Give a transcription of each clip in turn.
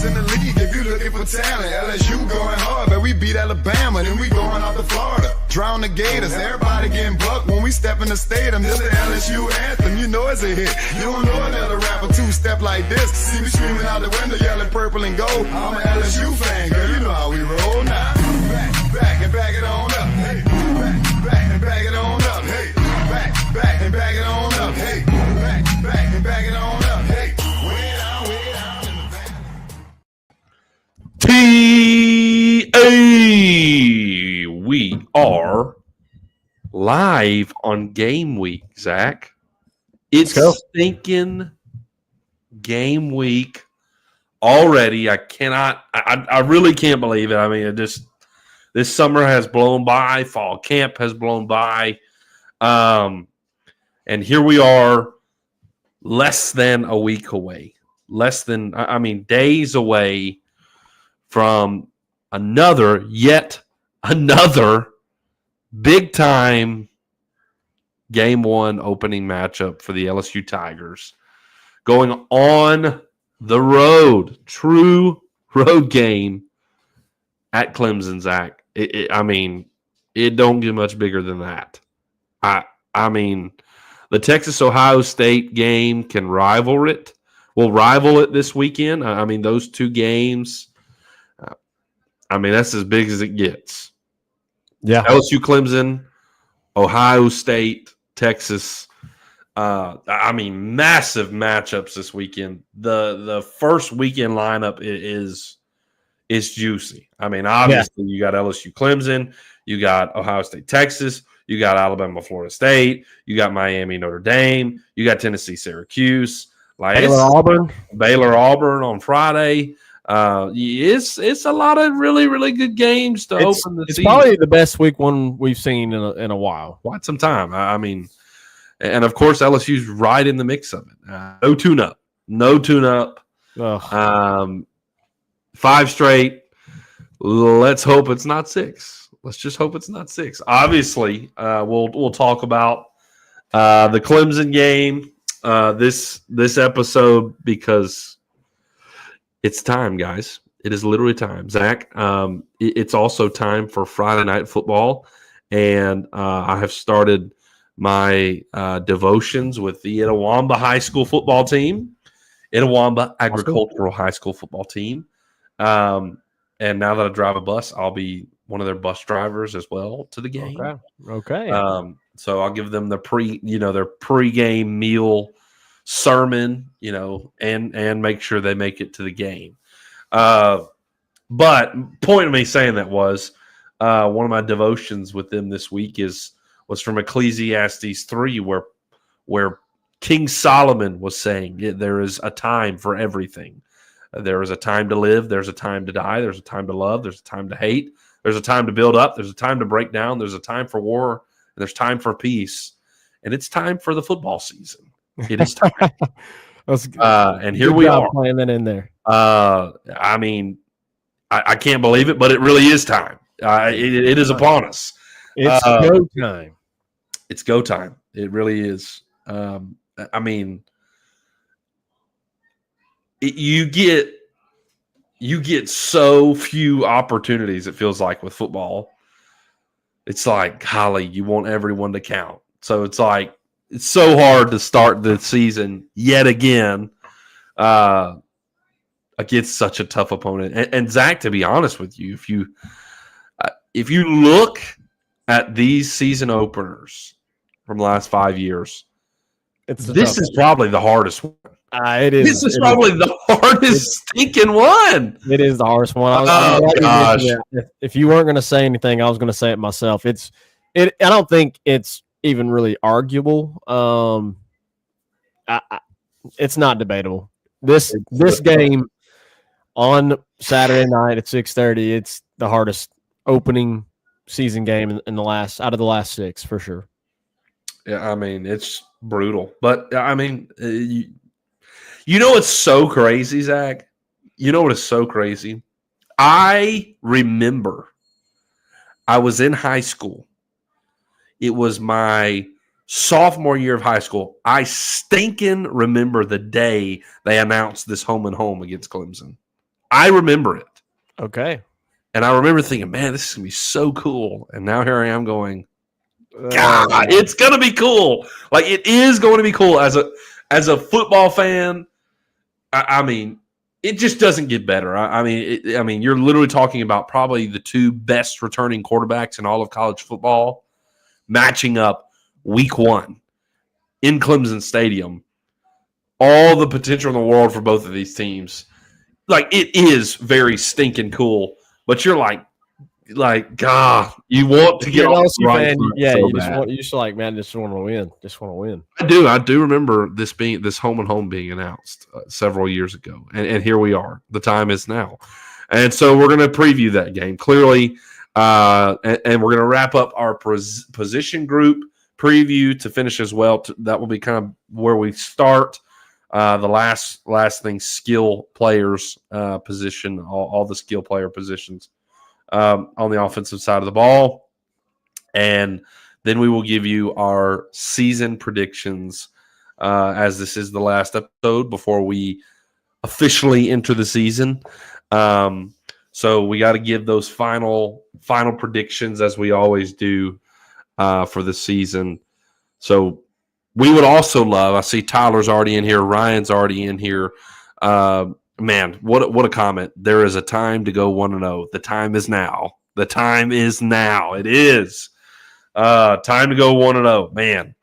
in the league if you looking for talent. LSU going hard, but we beat Alabama, then we going out to Florida. Drown the Gators, everybody getting bucked when we step in the stadium. This the LSU anthem, you know it's a hit. You don't know another rapper two-step like this. See me screaming out the window, yelling purple and gold. I'm an LSU fan, girl, you know how we roll now. Back and back it on up. Hey, back and back it on up. Hey, back and back it on up. Hey, back and back it on up. Hey, way down in the back. TA, we are live on game week, Zach. It's stinking game week already. I really can't believe it. I mean, this summer has blown by. Fall camp has blown by. And here we are less than a week away. Days away from yet another big-time Game 1 opening matchup for the LSU Tigers. Going on the road, true road game at Clemson, Zach. It don't get much bigger than that. I mean, the Texas-Ohio State game can rival it. We'll rival it this weekend. I mean, those two games, that's as big as it gets. Yeah. LSU, Clemson, Ohio State, Texas. Massive matchups this weekend. The first weekend lineup is juicy. Obviously, You got LSU, Clemson. You got Ohio State, Texas. You got Alabama, Florida State. You got Miami, Notre Dame. You got Tennessee, Syracuse. Baylor, Auburn on Friday. It's a lot of really, really good games to open the season. It's probably the best week one we've seen in a while. Quite some time. And of course, LSU's right in the mix of it. No tune-up. 5 straight. Let's hope it's not 6. Let's just hope it's not 6. Obviously, we'll talk about the Clemson game this episode because it's time, guys. It is literally time. Zach, it's also time for Friday Night Football, and I have started my devotions with the Itawamba High School football team, Itawamba Agricultural High School football team. And now that I drive a bus, I'll be one of their bus drivers as well to the game. Okay. So I'll give them their pregame meal sermon, and make sure they make it to the game. But point of me saying that was one of my devotions with them this week was from Ecclesiastes 3, where King Solomon was saying there is a time for everything. There is a time to live. There's a time to die. There's a time to love. There's a time to hate. There's a time to build up. There's a time to break down. There's a time for war. And there's time for peace. And it's time for the football season. It is time. And here we are. Playing that in there. I can't believe it, but it really is time. It is upon us. It's go time. It's go time. It really is. You get so few opportunities, it feels like, with football. It's like, golly, you want everyone to count. So it's like, it's so hard to start the season yet again against such a tough opponent. And Zach, to be honest with you, if you look at these season openers from the last 5 years, this is probably the hardest one. It is. This is probably the hardest stinking one. It is the hardest one. Gosh. If you weren't going to say anything, I was going to say it myself. I don't think it's even really arguable. It's not debatable. This game on Saturday night at 6:30, it's the hardest opening season game out of the last 6 for sure. Yeah, it's brutal. But you know what's so crazy, Zach? You know what is so crazy? I remember I was in high school. It was my sophomore year of high school. I stinking remember the day they announced this home and home against Clemson. I remember it. Okay. And I remember thinking, man, this is going to be so cool. And now here I am going, God, it's going to be cool. Like, it is going to be cool. As a football fan, I mean, it just doesn't get better. I mean, you're literally talking about probably the two best returning quarterbacks in all of college football matching up week 1 in Clemson Stadium. All the potential in the world for both of these teams. Like, it is very stinking cool. But you're like, God, you want to get an off LSU the right fan, foot yeah, so you just bad. want, you just like, man, just want to win. Just want to win. I do remember this home and home being announced several years ago, and here we are. The time is now, and so we're going to preview that game clearly, and we're going to wrap up our position group preview to finish as well. That will be kind of where we start. The last thing, skill players position, all the skill player positions on the offensive side of the ball, and then we will give you our season predictions as this is the last episode before we officially enter the season. So we got to give those final predictions as we always do for the season. So we would also love, I see Tyler's already in here, Ryan's already in here. Man, what a comment. There is a time to go 1-0. The time is now. The time is now. It is. Time to go 1-0. Man.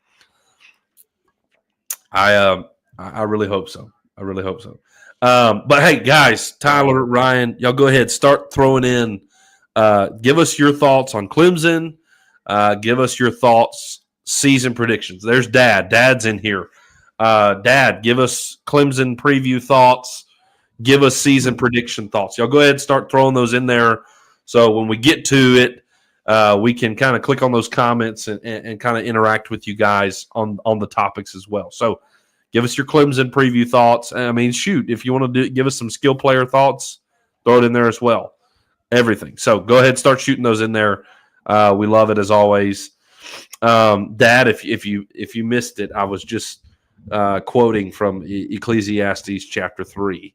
I really hope so. I really hope so. But hey, guys, Tyler, Ryan, y'all go ahead. Start throwing in. Give us your thoughts on Clemson. Give us your thoughts, season predictions. There's Dad. Dad's in here. Dad, give us Clemson preview thoughts. Give us season prediction thoughts. Y'all go ahead and start throwing those in there. So when we get to it, we can kind of click on those comments and kind of interact with you guys on the topics as well. So give us your Clemson preview thoughts. I mean, shoot, if you want to give us some skill player thoughts, throw it in there as well. Everything. So go ahead, start shooting those in there. We love it as always. Dad, if you missed it, I was just quoting from Ecclesiastes chapter 3.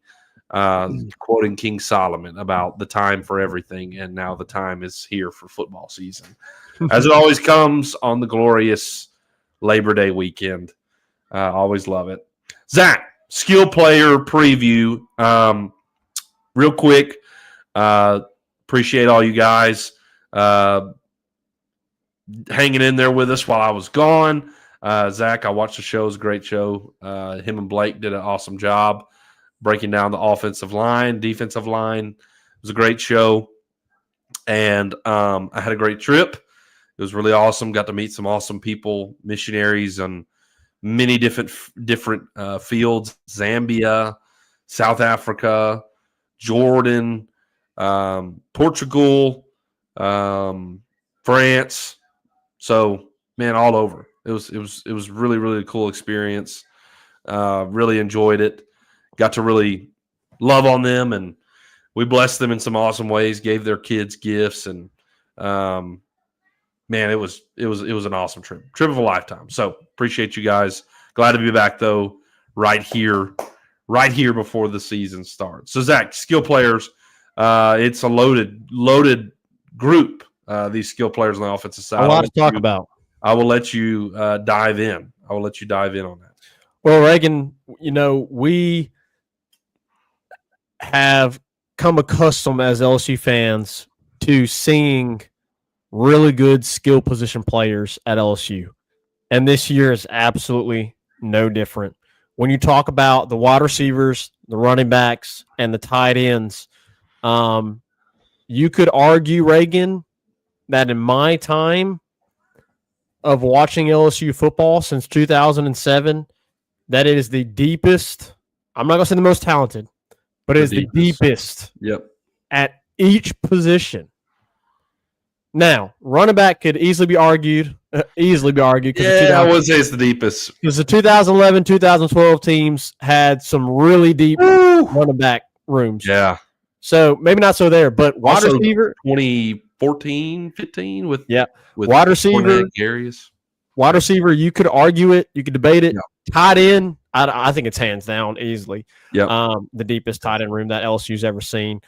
Quoting King Solomon about the time for everything, and now the time is here for football season, as it always comes on the glorious Labor Day weekend. Always love it. Zach, skill player preview. Real quick, appreciate all you guys hanging in there with us while I was gone. Zach, I watched the show. It was a great show. Him and Blake did an awesome job breaking down the offensive line, defensive line. It was a great show. And I had a great trip. It was really awesome. Got to meet some awesome people, missionaries on many different fields. Zambia, South Africa, Jordan, Portugal, France. So, man, all over. It was really, really cool experience. Really enjoyed it. Got to really love on them, and we blessed them in some awesome ways. Gave their kids gifts, and man, it was an awesome trip of a lifetime. So appreciate you guys. Glad to be back though, right here before the season starts. So Zach, skill players, it's a loaded group. These skill players on the offensive side. A lot to talk about. I will let you dive in. I will let you dive in on that. Well, Reagan, we have come accustomed as LSU fans to seeing really good skill position players at LSU. And this year is absolutely no different. When you talk about the wide receivers, the running backs, and the tight ends, you could argue, Reagan, that in my time of watching LSU football since 2007, that it is the deepest. I'm not going to say the most talented, but it is the deepest at each position. Now, running back could easily be argued. I would say it's the deepest. Because the 2011, 2012 teams had some really deep running back rooms. Yeah. So maybe not so there, but wide receiver. 2014, 15 with wide receiver. Garius. Wide receiver, you could argue it. You could debate it. Yeah. Tight end, I think it's hands down easily. Yep. The deepest tight end room that LSU's ever seen.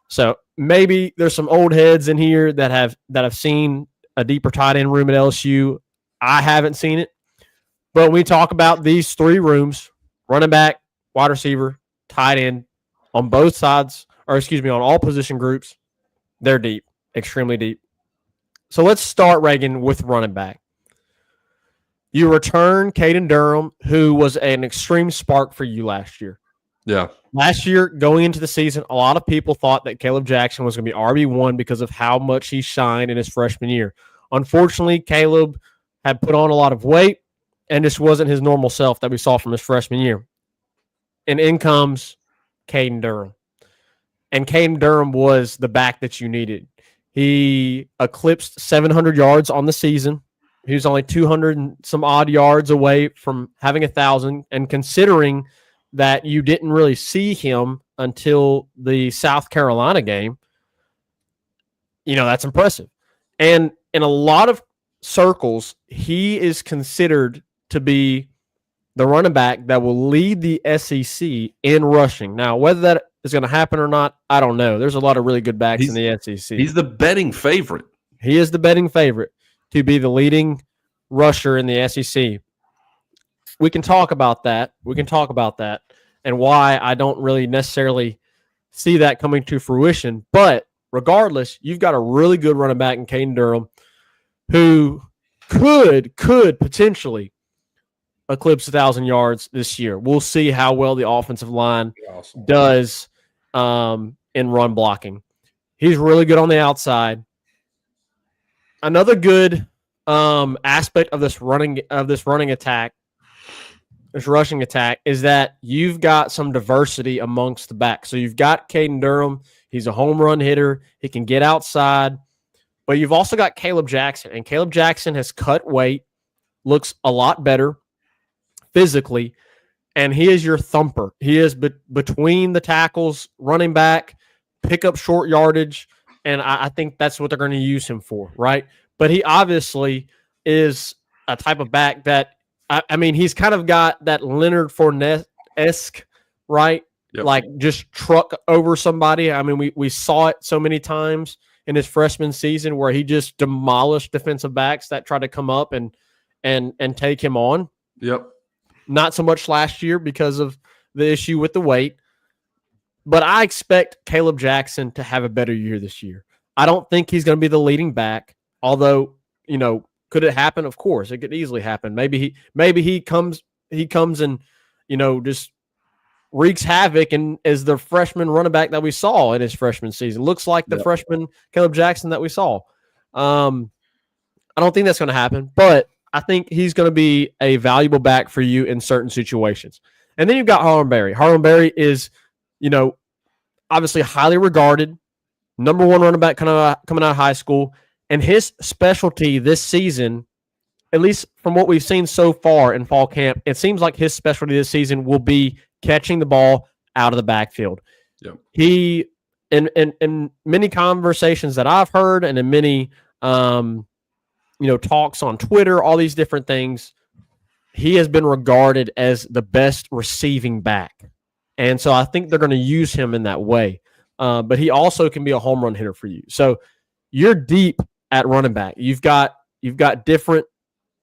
So maybe there's some old heads in here that have seen a deeper tight end room at LSU. I haven't seen it. But when we talk about these three rooms, running back, wide receiver, tight end, on both sides, on all position groups, they're deep, extremely deep. So let's start, Reagan, with running back. You return Caden Durham, who was an extreme spark for you last year. Yeah. Last year, going into the season, a lot of people thought that Caleb Jackson was going to be RB1 because of how much he shined in his freshman year. Unfortunately, Caleb had put on a lot of weight and just wasn't his normal self that we saw from his freshman year. And in comes Caden Durham. And Caden Durham was the back that you needed. He eclipsed 700 yards on the season. He was only 200 and some odd yards away from having 1,000. And considering that you didn't really see him until the South Carolina game, that's impressive. And in a lot of circles, he is considered to be the running back that will lead the SEC in rushing. Now, whether that is going to happen or not, I don't know. There's a lot of really good backs in the SEC. He's the betting favorite. He is the betting favorite to be the leading rusher in the SEC. We can talk about that. And why I don't really necessarily see that coming to fruition. But regardless, you've got a really good running back in Caden Durham who could potentially eclipse 1,000 yards this year. We'll see how well the offensive line does in run blocking. He's really good on the outside. Another good aspect of this rushing attack is that you've got some diversity amongst the backs. So you've got Caden Durham. He's a home run hitter. He can get outside. But you've also got Caleb Jackson. And Caleb Jackson has cut weight, looks a lot better physically, and he is your thumper. He is between the tackles, running back, pick up short yardage, and I think that's what they're going to use him for, right? But he obviously is a type of back that, he's kind of got that Leonard Fournette-esque, right? Yep. Like just truck over somebody. We saw it so many times in his freshman season where he just demolished defensive backs that tried to come up and take him on. Yep. Not so much last year because of the issue with the weight. But I expect Caleb Jackson to have a better year this year. I don't think he's going to be the leading back, although, could it happen? Of course, it could easily happen. Maybe he comes and, just wreaks havoc and is the freshman running back that we saw in his freshman season. Looks like the freshman Caleb Jackson that we saw. I don't think that's going to happen, but I think he's going to be a valuable back for you in certain situations. And then you've got Harlem Berry. Harlem Berry is, obviously highly regarded, number one running back coming out of high school. And his specialty this season, at least from what we've seen so far in fall camp, it seems like his specialty this season will be catching the ball out of the backfield. Yep. He, in many conversations that I've heard and in many talks on Twitter, all these different things, he has been regarded as the best receiving back. And so I think they're going to use him in that way. But he also can be a home run hitter for you. So you're deep at running back. You've got different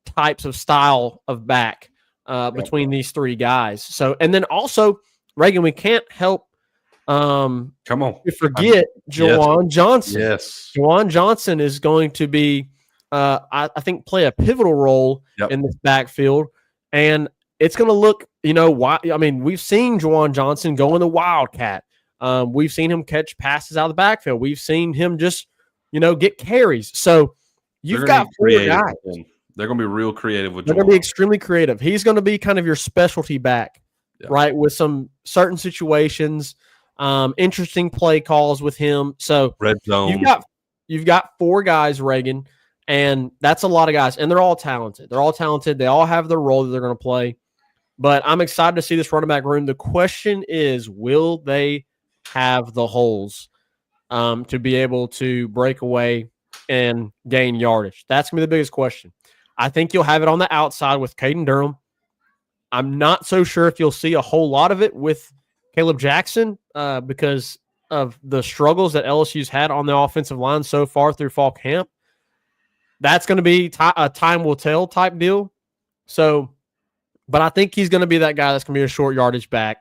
types of style of back between these three guys. So, and then also, Reagan, we can't help come on, to forget Juwan Johnson. Yes. Juwan Johnson is going to be I think play a pivotal role in this backfield, and it's going to look, we've seen Juwan Johnson go in the Wildcat. We've seen him catch passes out of the backfield. We've seen him just, get carries. So you've got four guys. They're going to be real creative with Juwan. They're going to be extremely creative. He's going to be kind of your specialty back, right, with some certain situations, interesting play calls with him. So red zone. You've got four guys, Reagan. And that's a lot of guys, and they're all talented. They all have their role that they're going to play. But I'm excited to see this running back room. The question is, will they have the holes to be able to break away and gain yardage? That's going to be the biggest question. I think you'll have it on the outside with Caden Durham. I'm not so sure if you'll see a whole lot of it with Caleb Jackson because of the struggles that LSU's had on the offensive line so far through fall camp. That's going to be a time will tell type deal. So, but I think he's going to be that guy that's going to be a short yardage back,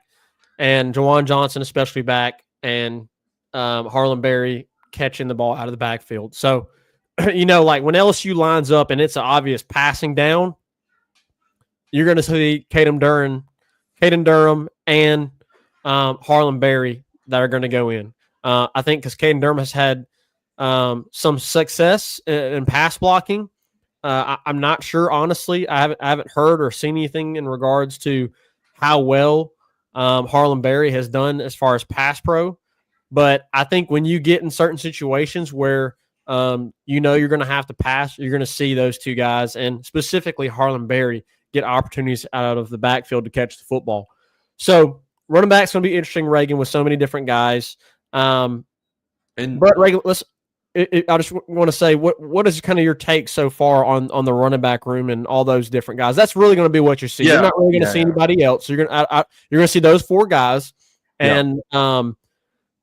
and Juwan Johnson especially back, and Harlan Berry catching the ball out of the backfield. So, like when LSU lines up and it's an obvious passing down, you're going to see Caden Durham, and Harlan Berry that are going to go in. I think because Caden Durham has had some success in pass blocking. I'm not sure, honestly. I haven't heard or seen anything in regards to how well Harlan Berry has done as far as pass pro. But I think when you get in certain situations where you're going to have to pass, you're going to see those two guys, and specifically Harlan Berry, get opportunities out of the backfield to catch the football. So running back's going to be interesting, Reagan, with so many different guys. But Reagan, I just want to say, what is kind of your take so far on the running back room and all those different guys? That's really going to be what you see. You're not really going to see anybody else. So you're going to see those four guys, and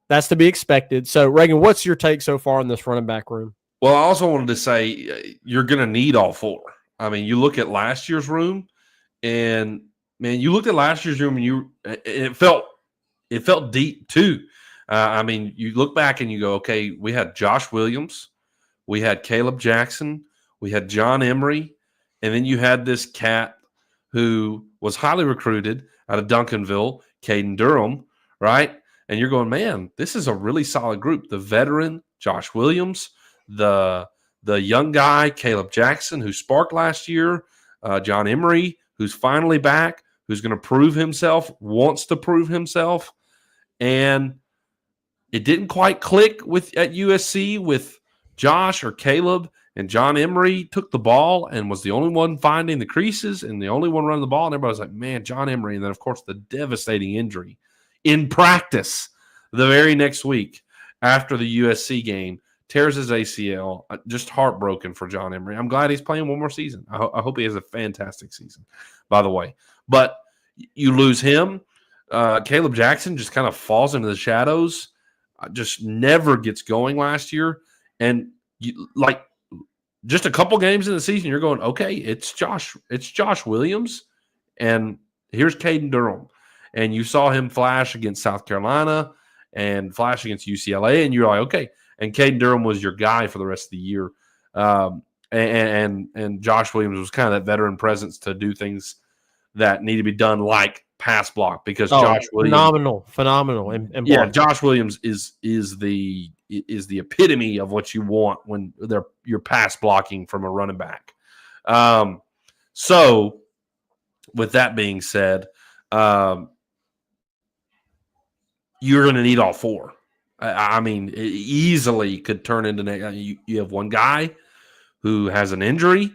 that's to be expected. So Reagan, what's your take so far on this running back room? Well, I also wanted to say you're going to need all four. I mean, you look at last year's room, and man, you looked at last year's room, and it felt deep too. I mean, you look back and you go, okay, we had Josh Williams, we had Caleb Jackson, we had John Emery, and then you had this cat who was highly recruited out of Duncanville, Caden Durham, right? And you're going, man, this is a really solid group. The veteran Josh Williams, the young guy Caleb Jackson, who sparked last year, John Emery, who's finally back, who's going to prove himself, wants to prove himself, and it didn't quite click at USC with Josh or Caleb, and John Emery took the ball and was the only one finding the creases and the only one running the ball. And everybody was like, man, John Emery. And then, of course, the devastating injury in practice the very next week after the USC game, tears his ACL. Just heartbroken for John Emery. I'm glad he's playing one more season. I hope he has a fantastic season, by the way. But you lose him. Caleb Jackson just kind of falls into the shadows. Just never gets going last year. And just a couple games in the season, you're going, okay, it's Josh Williams, and here's Caden Durham. And you saw him flash against South Carolina and flash against UCLA, and you're like, okay. And Caden Durham was your guy for the rest of the year. And Josh Williams was kind of that veteran presence to do things that need to be done, like pass block, because Josh Williams, phenomenal. And Josh Williams is the epitome of what you want when you're pass blocking from a running back. So with that being said, you're going to need all four. I mean, it easily could turn into you have one guy who has an injury.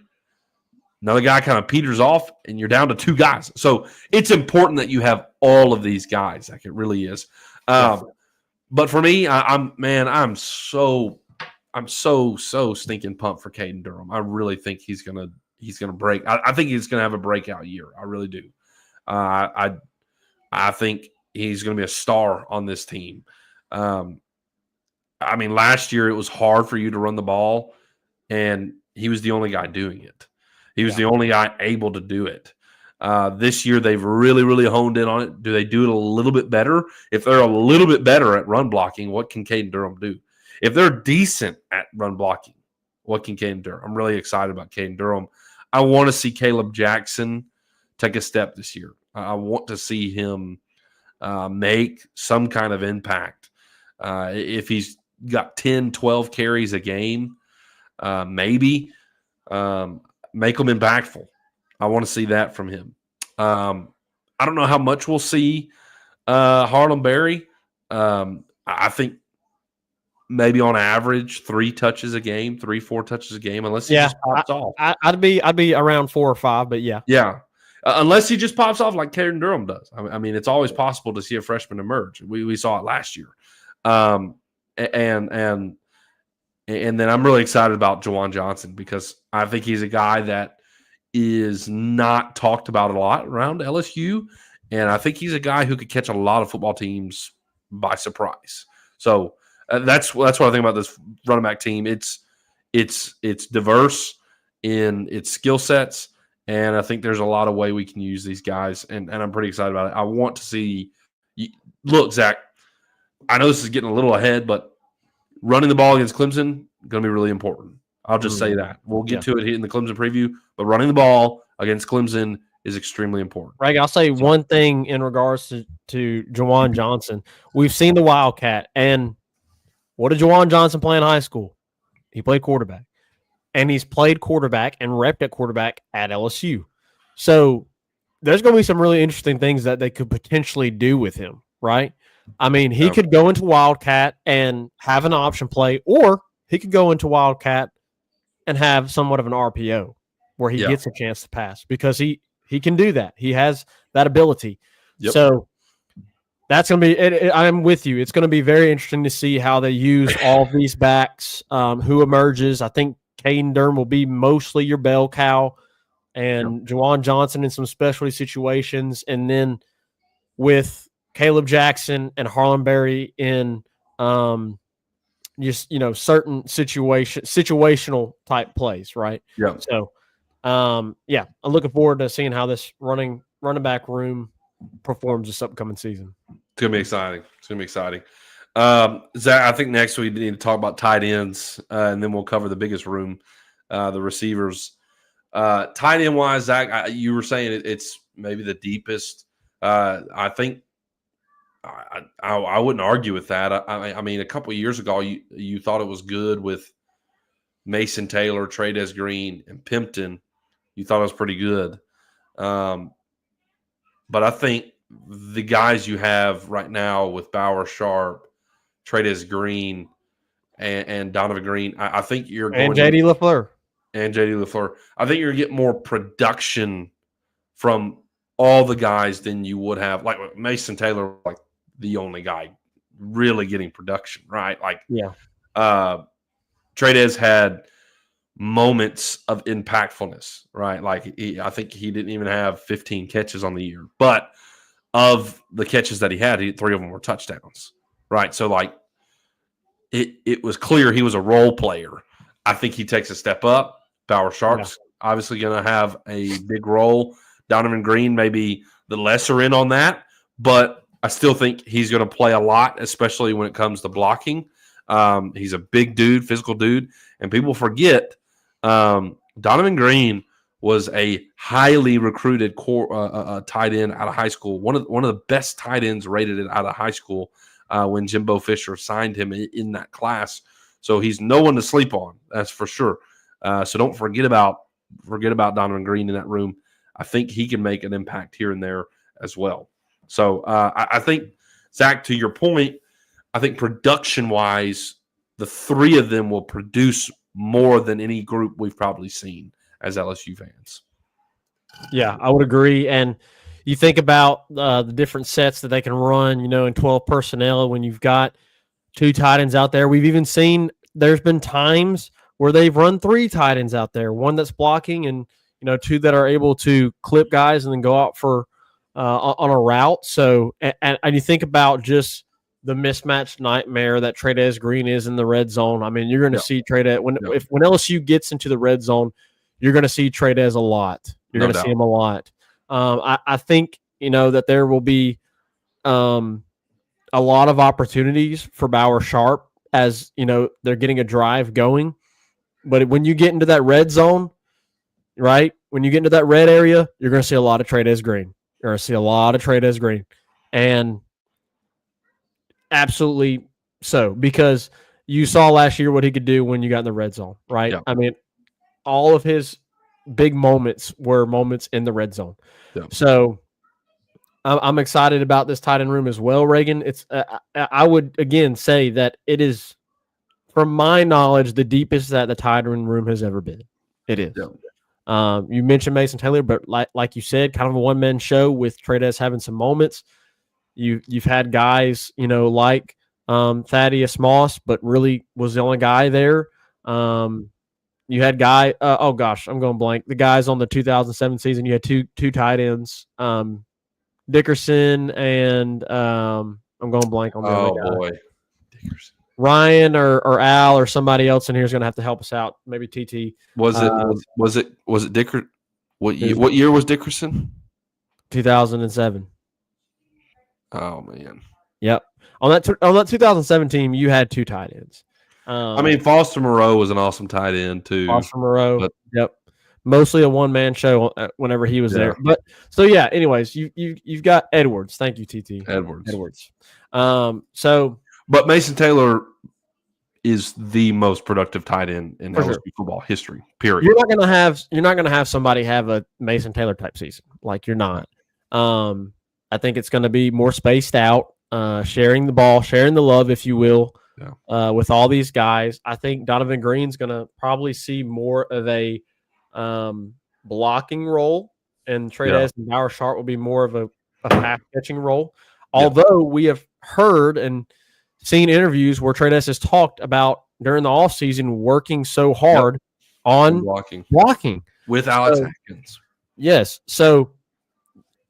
Another guy kind of peters off, and you're down to two guys. So it's important that you have all of these guys. Like, it really is. But for me, I'm so stinking pumped for Caden Durham. I really think he's gonna break. I think he's gonna have a breakout year. I really do. I think he's gonna be a star on this team. I mean, last year it was hard for you to run the ball, and he was the only guy doing it. He was the only guy able to do it. This year, they've really, really honed in on it. Do they do it a little bit better? If they're a little bit better at run blocking, what can Caden Durham do? If they're decent at run blocking, what can Caden Durham? I'm really excited about Caden Durham. I want to see Caleb Jackson take a step this year. I want to see him make some kind of impact. If he's got 10, 12 carries a game, maybe make them impactful. I want to see that from him. I don't know how much we'll see Harlan Berry. I think maybe on average 3 touches a game, 3-4 touches a game, unless he just pops off. I'd be around 4 or 5, but yeah. Yeah. Unless he just pops off like Caden Durham does. I mean, it's always possible to see a freshman emerge. We saw it last year. And then I'm really excited about Juwan Johnson, because I think he's a guy that is not talked about a lot around LSU, and I think he's a guy who could catch a lot of football teams by surprise. So that's what I think about this running back team. It's diverse in its skill sets, and I think there's a lot of way we can use these guys, and I'm pretty excited about it. I want to see. Look, Zach, I know this is getting a little ahead, but running the ball against Clemson going to be really important. I'll just say that. We'll get to it in the Clemson preview, but running the ball against Clemson is extremely important. Right. I'll say one thing in regards to Juwan Johnson. We've seen the Wildcat, and what did Juwan Johnson play in high school? He played quarterback, and he's played quarterback and repped at quarterback at LSU. So there's going to be some really interesting things that they could potentially do with him, right? I mean, he could go into Wildcat and have an option play, or he could go into Wildcat and have somewhat of an RPO where he gets a chance to pass, because he can do that. He has that ability. Yep. So that's going to be I'm with you. It's going to be very interesting to see how they use all of these backs, who emerges. I think Caden Durham will be mostly your bell cow, and Juwan Johnson in some specialty situations. And then with Caleb Jackson and Harlan Berry in just, certain situational type plays, right? Yeah. So, I'm looking forward to seeing how this running back room performs this upcoming season. It's gonna be exciting. Zach, I think next we need to talk about tight ends, and then we'll cover the biggest room, the receivers. Tight end wise, Zach, you were saying it's maybe the deepest. I think I wouldn't argue with that. I mean, a couple of years ago, you thought it was good with Mason Taylor, Trades Green, and Pimpton. You thought it was pretty good. But I think the guys you have right now with Bauer Sharp, Trades Green, and Donovan Green, I think you're going to – J.D. LaFleur. And J.D. LaFleur. I think you're going to get more production from all the guys than you would have. Like Mason Taylor, like the only guy really getting production, right? Like, Trades had moments of impactfulness, right? Like I think he didn't even have 15 catches on the year, but of the catches that he had, 3 of them were touchdowns, right? So like it was clear he was a role player. I think he takes a step up. Bauer Sharp's obviously going to have a big role. Donovan Green maybe the lesser in on that, but I still think he's going to play a lot, especially when it comes to blocking. He's a big dude, physical dude, and people forget Donovan Green was a highly recruited tight end out of high school. One of the best tight ends rated out of high school when Jimbo Fisher signed him in that class. So he's no one to sleep on, that's for sure. So don't forget about Donovan Green in that room. I think he can make an impact here and there as well. So I think, Zach, to your point, I think production-wise, the 3 of them will produce more than any group we've probably seen as LSU fans. Yeah, I would agree. And you think about the different sets that they can run, in 12 personnel when you've got 2 tight ends out there. We've even seen there's been times where they've run 3 tight ends out there, one that's blocking and, 2 that are able to clip guys and then go out for on a route. So, and you think about just the mismatched nightmare that Trades Green is in the red zone. I mean, you're going to see Trades when LSU gets into the red zone, you're going to see Trades a lot. You're going to see him a lot. I think that there will be a lot of opportunities for Bauer Sharp as they're getting a drive going. But when you get into that red zone, right? When you get into that red area, you're going to see a lot of Trades Green. You're going to see a lot of Trades Green, and absolutely so, because you saw last year what he could do when you got in the red zone, right? Yeah. I mean, all of his big moments were moments in the red zone. Yeah. So I'm excited about this tight end room as well, Reagan. It's I would again say that it is, from my knowledge, the deepest that the tight end room has ever been. It is. Yeah. You mentioned Mason Taylor, but like you said, kind of a one-man show with Trades having some moments. You've had guys, like Thaddeus Moss, but really was the only guy there. You had I'm going blank. The guys on the 2007 season, you had two tight ends, Dickerson and I'm going blank on the other guy. Boy, Dickerson. Ryan or Al or somebody else in here is going to have to help us out. Maybe TT. Was it Dickerson? What year was Dickerson? 2007. Oh man. Yep. On that 2007 team, you had two tight ends. I mean, Foster Moreau was an awesome tight end too. Foster Moreau. But, yep. Mostly a one-man show whenever he was there. But so yeah. Anyways, you've got Edwards. Thank you, TT. Edwards. But Mason Taylor is the most productive tight end in LSU football history. Period. You're not gonna have somebody have a Mason Taylor type season. Like you're not. I think it's going to be more spaced out, sharing the ball, sharing the love, if you will, with all these guys. I think Donovan Green's going to probably see more of a blocking role, and Trey and Bauer Sharp will be more of a pass catching role. Although we have heard and seen interviews where Trey has talked about during the offseason working so hard on blocking with Alex Atkins. Yes. So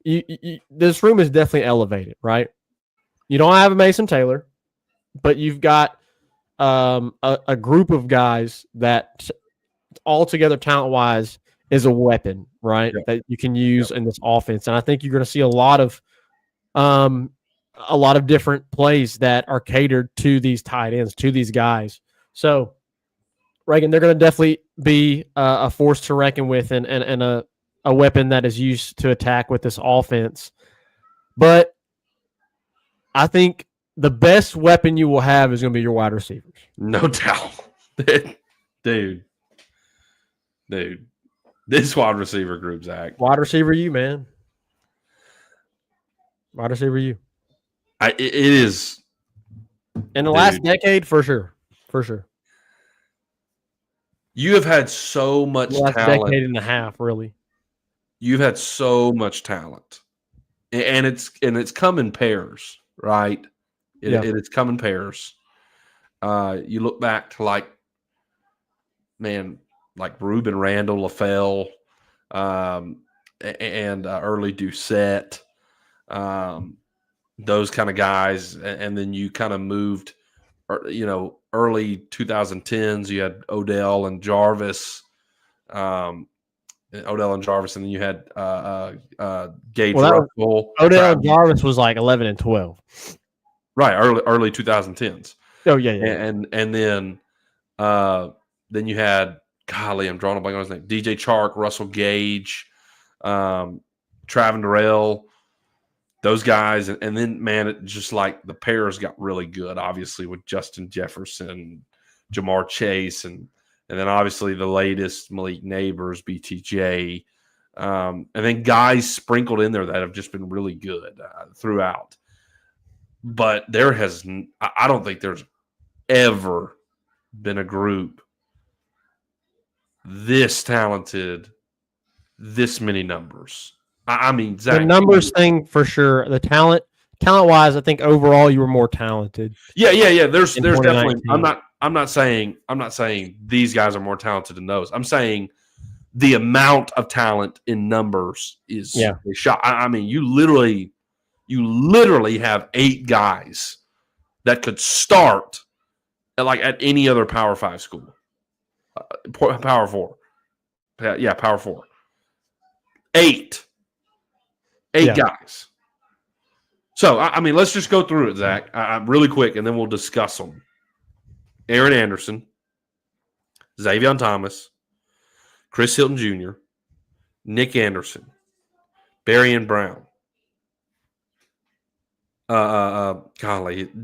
this room is definitely elevated, right? You don't have a Mason Taylor, but you've got a group of guys that altogether talent-wise is a weapon, right? Yep. That you can use in this offense. And I think you're going to see a lot of different plays that are catered to these tight ends, to these guys. So, Reagan, they're going to definitely be a force to reckon with and a weapon that is used to attack with this offense. But I think the best weapon you will have is going to be your wide receivers. No doubt. Dude. This wide receiver group, Zach. Wide receiver you, man. Wide receiver you. It is. In the last decade, for sure. For sure. You have had so much talent. Decade and a half, really. You've had so much talent. And it's come in pairs, right? It's come in pairs. You look back to like Ruben Randall, LaFell, and early Doucette, those kind of guys. And then you kind of moved, early 2010s, you had Odell and Jarvis, and then you had Gage Russell. Odell and Jarvis was like 11 and 12. Right, early 2010s. Oh, yeah. And then you had, golly, I'm drawing a blank on his name, DJ Chark, Russell Gage, Travon Durrell, those guys. And then, man, it just like the pairs got really good, obviously, with Justin Jefferson, Jamar Chase, and then obviously the latest, Malik Neighbors, BTJ. And then guys sprinkled in there that have just been really good throughout. But I don't think there's ever been a group this talented, this many numbers. I mean, Zach, the numbers thing for sure. The talent-wise, I think overall you were more talented. Yeah. There's definitely. I'm not saying these guys are more talented than those. I'm saying the amount of talent in numbers is a shot. I mean, you literally have 8 guys that could start at any other Power 5 school. Power 4. Yeah, Power 4. 8 guys. So, I mean, let's just go through it, Zach, really quick, and then we'll discuss them. Aaron Anderson, Xavier Thomas, Chris Hilton Jr., Nick Anderson, Barian Brown,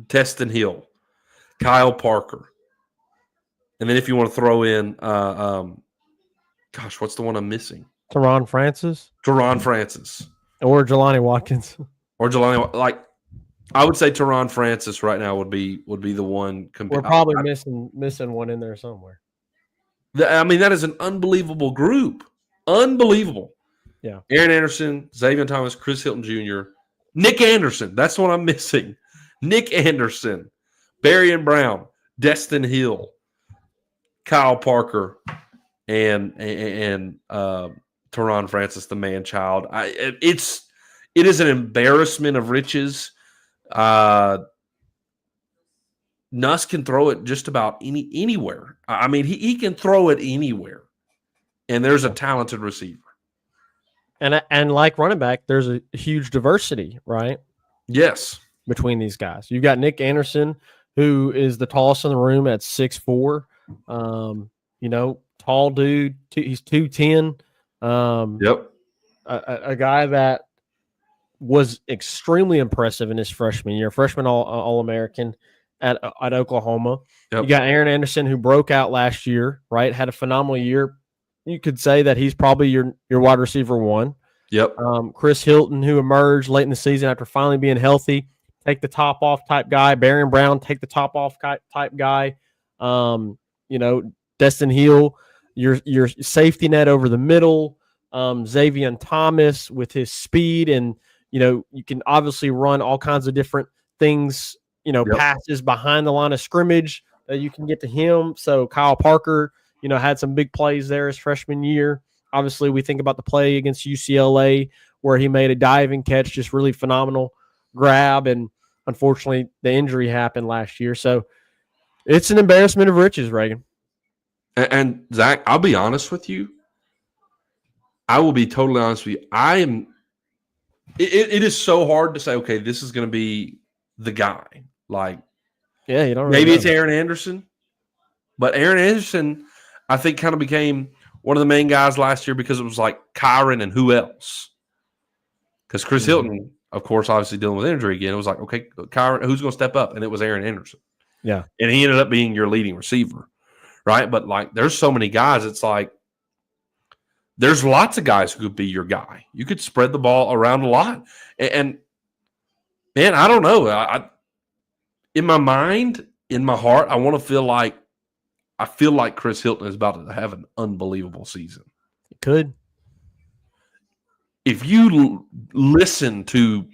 Teston Hill, Kyle Parker. And then if you want to throw in, what's the one I'm missing? Teron Francis. Or Jelani Watkins. I would say Teron Francis right now would be the one. We're probably missing one in there somewhere. I mean, that is an unbelievable group. Unbelievable. Yeah. Aaron Anderson, Xavier Thomas, Chris Hilton Jr., Nick Anderson. That's what I'm missing. Nick Anderson, Barian Brown, Destin Hill, Kyle Parker, and Teron Francis, the man child. It is an embarrassment of riches. Nuss can throw it just about anywhere. I mean, he can throw it anywhere, and there's a talented receiver. And like running back, there's a huge diversity, right? Yes, between these guys. You've got Nick Anderson, who is the tallest in the room at 6'4". Tall dude. He's 210. Yep. A guy that was extremely impressive in his freshman year, freshman All-American at Oklahoma. Yep. You got Aaron Anderson, who broke out last year, right? Had a phenomenal year. You could say that he's probably your wide receiver one. Yep. Chris Hilton, who emerged late in the season after finally being healthy, take the top off type guy. Barron Brown, take the top off type guy. Destin Hill, your safety net over the middle. Xavier Thomas with his speed, and you can obviously run all kinds of different things. Yep. Passes behind the line of scrimmage that you can get to him. So Kyle Parker, had some big plays there his freshman year. Obviously, we think about the play against UCLA where he made a diving catch, just really phenomenal grab, and unfortunately, the injury happened last year. So it's an embarrassment of riches, Reagan. And Zach, I'll be honest with you. I will be totally honest with you. It is so hard to say, okay, this is going to be the guy. Like, yeah, you don't maybe it's Aaron Anderson, but Aaron Anderson, I think, kind of became one of the main guys last year because it was like Kyron and who else? Because Chris Hilton, of course, obviously dealing with injury again. It was like, okay, Kyron, who's going to step up? And it was Aaron Anderson. Yeah. And he ended up being your leading receiver, right? But, like, there's so many guys. It's like there's lots of guys who could be your guy. You could spread the ball around a lot. And man, I don't know. In my mind, in my heart, I feel like Chris Hilton is about to have an unbelievable season. It could. If you listen to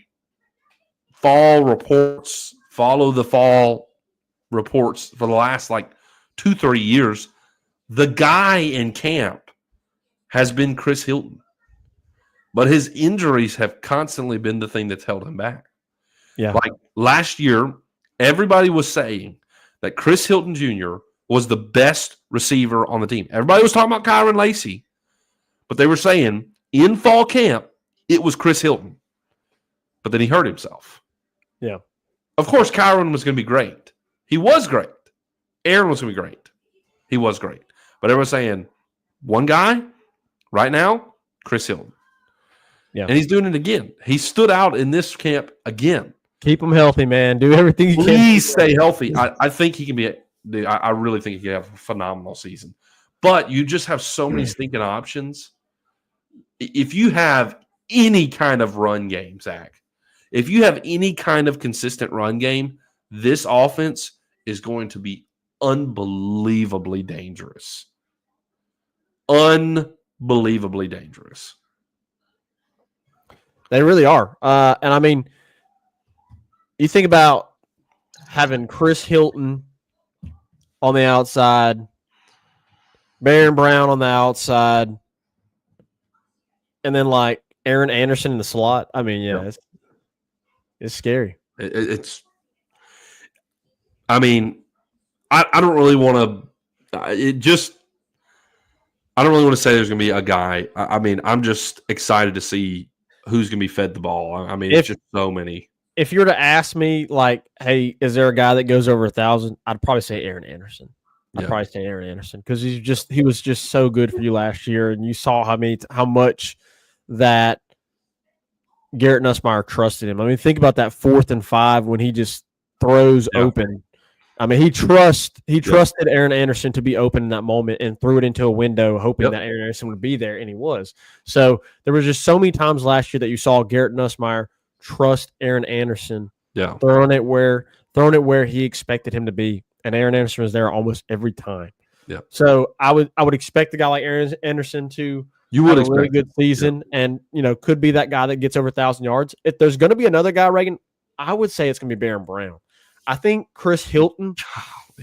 fall reports, follow the fall reports for the last 2-3 years, the guy in camp has been Chris Hilton. But his injuries have constantly been the thing that's held him back. Yeah. Like last year, everybody was saying that Chris Hilton Jr. was the best receiver on the team. Everybody was talking about Kyron Lacey, but they were saying in fall camp, it was Chris Hilton. But then he hurt himself. Yeah. Of course, Kyron was going to be great. He was great. Aaron was going to be great. He was great. But everyone's saying, one guy right now, Chris Hilton. Yeah. And he's doing it again. He stood out in this camp again. Keep him healthy, man. Do everything you can. Please stay healthy. I think he can be I really think he can have a phenomenal season. But you just have so many stinking options. If you have any kind of run game, Zach, if you have any kind of consistent run game, this offense is going to be unbelievably dangerous. Unbelievably dangerous. They really are. And I mean, you think about having Chris Hilton on the outside, Barron Brown on the outside, and then Aaron Anderson in the slot. I mean, yeah. It's scary. It's. I mean, I don't really want to. I don't really want to say there's going to be a guy. I mean, I'm just excited to see who's going to be fed the ball. I mean, it's just so many. If you were to ask me, hey, is there a guy that goes over 1,000? I'd probably say Aaron Anderson. Because he was just so good for you last year, and you saw how much that Garrett Nussmeier trusted him. I mean, think about that 4th and 5 when he just throws open. I mean, he trusted Aaron Anderson to be open in that moment and threw it into a window, hoping that Aaron Anderson would be there, and he was. So there was just so many times last year that you saw Garrett Nussmeier trust Aaron Anderson, throwing it where he expected him to be, and Aaron Anderson was there almost every time. Yeah. So I would expect a guy like Aaron Anderson to have a really good season, and could be that guy that gets over 1,000 yards. If there's going to be another guy, Reagan, I would say it's going to be Barron Brown. I think Chris Hilton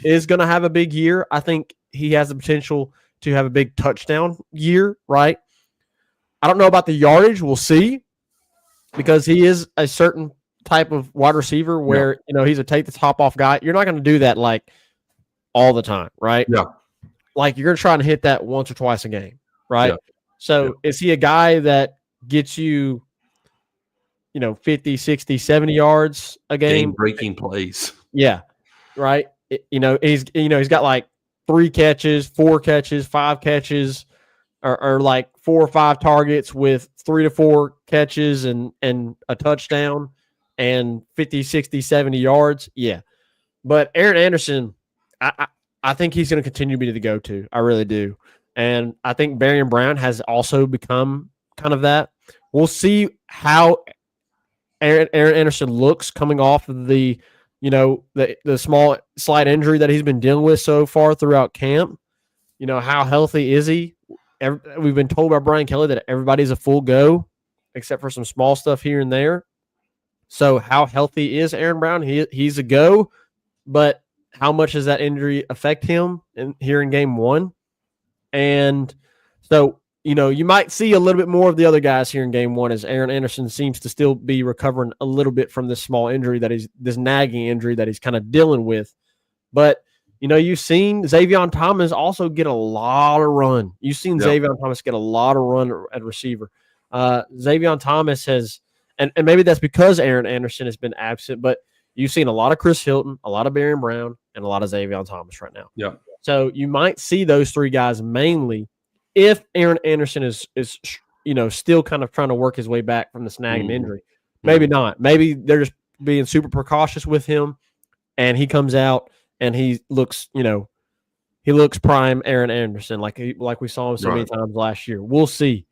is going to have a big year. I think he has the potential to have a big touchdown year, right? I don't know about the yardage. We'll see, because he is a certain type of wide receiver where, he's a take the top off guy. You're not going to do that like all the time, right? Yeah. Like you're going to try and hit that once or twice a game, right? Yeah. So is he a guy that gets you, 50, 60, 70 yards a game? Game-breaking plays. Yeah. Right. He's got like 3 catches, 4 catches, 5 catches, or like 4 or 5 targets with 3 to 4 catches and a touchdown and 50, 60, 70 yards. Yeah. But Aaron Anderson, I think he's going to continue to be the go-to. I really do. And I think Barian Brown has also become kind of that. We'll see how Aaron Anderson looks coming off of the small slight injury that he's been dealing with so far throughout camp. How healthy is he? We've been told by Brian Kelly that everybody's a full go, except for some small stuff here and there. So how healthy is Aaron Brown? He's a go, but how much does that injury affect him here in game 1? And so, you might see a little bit more of the other guys here in game 1 as Aaron Anderson seems to still be recovering a little bit from this small injury this nagging injury that he's kind of dealing with. But, you've seen Xavier Thomas also get a lot of run. You've seen Xavier Thomas get a lot of run at receiver. Xavier Thomas has, and maybe that's because Aaron Anderson has been absent, but you've seen a lot of Chris Hilton, a lot of Barian Brown, and a lot of Xavier Thomas right now. Yeah. So you might see those 3 guys mainly if Aaron Anderson is still kind of trying to work his way back from the snagging injury. Maybe not. Maybe they're just being super precautious with him, and he comes out and he looks prime Aaron Anderson like we saw him so many times last year. We'll see.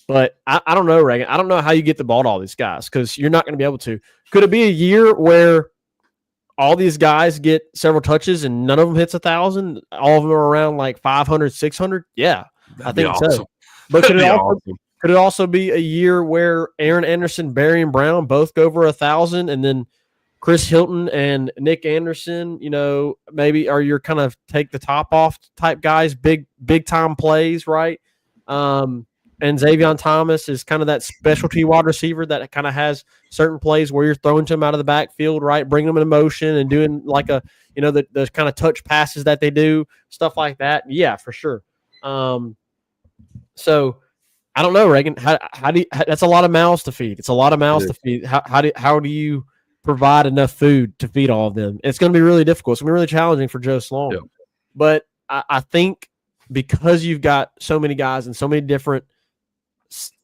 But I don't know, Reagan. I don't know how you get the ball to all these guys because you're not going to be able to. Could it be a year where all these guys get several touches and none of them hits 1,000? All of them are around like 500, 600? Yeah, I think so. But could it also be a year where Aaron Anderson, Barian Brown both go over 1,000, and then Chris Hilton and Nick Anderson, maybe are your kind of take the top off type guys, big time plays, right? And Xavier Thomas is kind of that specialty wide receiver that kind of has certain plays where you're throwing to him out of the backfield, right? Bringing them in motion and doing like the kind of touch passes that they do, stuff like that. Yeah, for sure. So I don't know, Reagan. How do you, that's a lot of mouths to feed. It's a lot of mouths to feed. How do you provide enough food to feed all of them? It's going to be really difficult. It's going to be really challenging for Joe Sloan. Yeah. But I think because you've got so many guys and so many different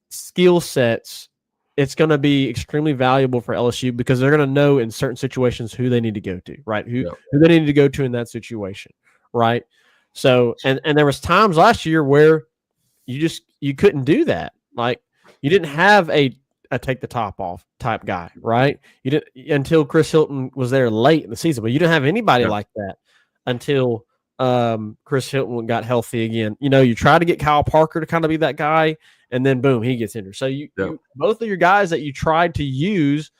skill sets, it's going to be extremely valuable for LSU because they're going to know in certain situations who they need to go to, right? Who they need to go to in that situation, right? So, and there was times last year where you couldn't do that. Like you didn't have a take the top off type guy, right? You didn't until Chris Hilton was there late in the season, but you didn't have anybody like that until Chris Hilton got healthy again. You try to get Kyle Parker to kind of be that guy, and then boom, he gets injured. So you both of your guys that you tried to use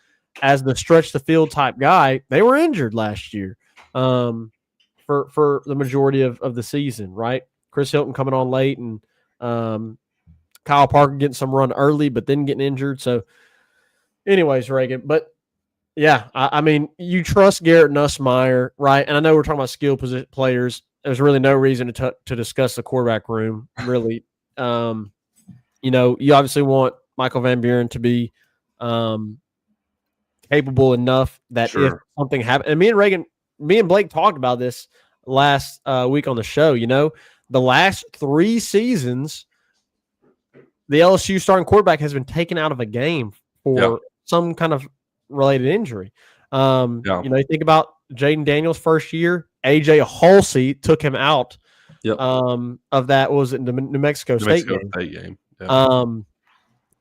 as the stretch the field type guy, they were injured last year for the majority of the season, right? Chris Hilton coming on late and Kyle Parker getting some run early, but then getting injured. So anyways, Reagan, but yeah, I mean, you trust Garrett Nussmeier, right? And I know we're talking about skill position players. There's really no reason to discuss the quarterback room, really. You obviously want Michael Van Buren to be capable enough that if something happens, and me and Blake talked about this last week on the show. The last 3 seasons, the LSU starting quarterback has been taken out of a game for some kind of related injury. You think about Jaden Daniels' first year, AJ Halsey took him out of that. What was it, the New Mexico State game? Yeah.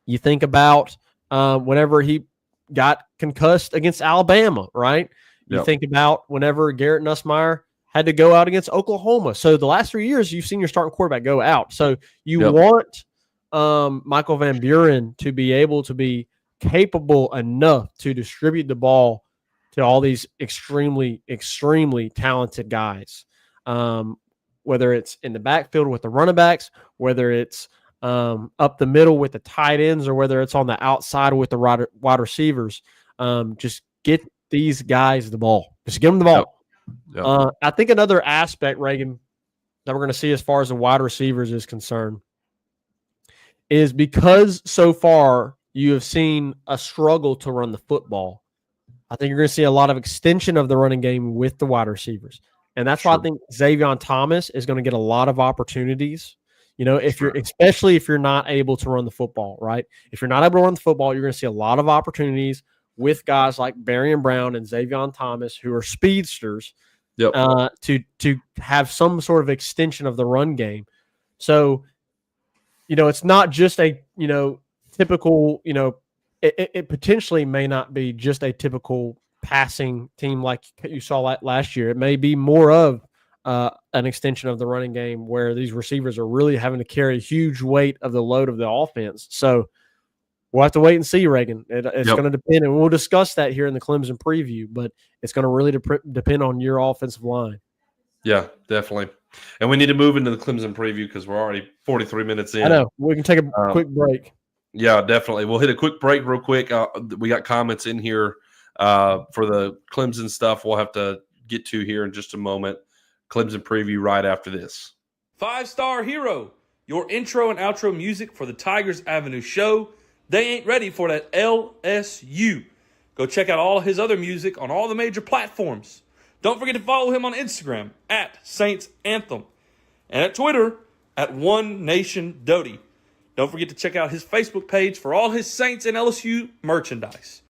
You think about whenever he got concussed against Alabama, right? You think about whenever Garrett Nussmeier had to go out against Oklahoma. So the last 3 years, you've seen your starting quarterback go out. So you want Michael Van Buren to be able to be capable enough to distribute the ball to all these extremely, extremely talented guys. whether it's in the backfield with the running backs, whether it's up the middle with the tight ends, or whether it's on the outside with the wide receivers. Just get these guys the ball. Just give them the ball. Yep. I think another aspect, Reagan, that we're going to see as far as the wide receivers is concerned is because so far you have seen a struggle to run the football. I think you're going to see a lot of extension of the running game with the wide receivers. And that's why I think Xavier Thomas is going to get a lot of opportunities. You know, especially if you're not able to run the football, right? If you're not able to run the football, you're going to see a lot of opportunities with guys like Barian Brown and Xavier Thomas, who are speedsters, to have some sort of extension of the run game. So, you know, it's not just a, you know, typical, you know, it potentially may not be just a typical passing team like you saw last year. It may be more of an extension of the running game where these receivers are really having to carry a huge weight of the load of the offense. So we'll have to wait and see, Reagan. It's going to depend, and we'll discuss that here in the Clemson preview, but it's going to really depend on your offensive line. Yeah, definitely. And we need to move into the Clemson preview because we're already 43 minutes in. I know. We can take a quick break. Yeah, definitely. We'll hit a quick break real quick. We got comments in here for the Clemson stuff we'll have to get to here in just a moment. Clemson preview right after this. 5-Star Hero, your intro and outro music for the Tigers Avenue show. They ain't ready for that LSU. Go check out all his other music on all the major platforms. Don't forget to follow him on Instagram at Saints Anthem and at Twitter at One Nation Doty. Don't forget to check out his Facebook page for all his Saints and LSU merchandise.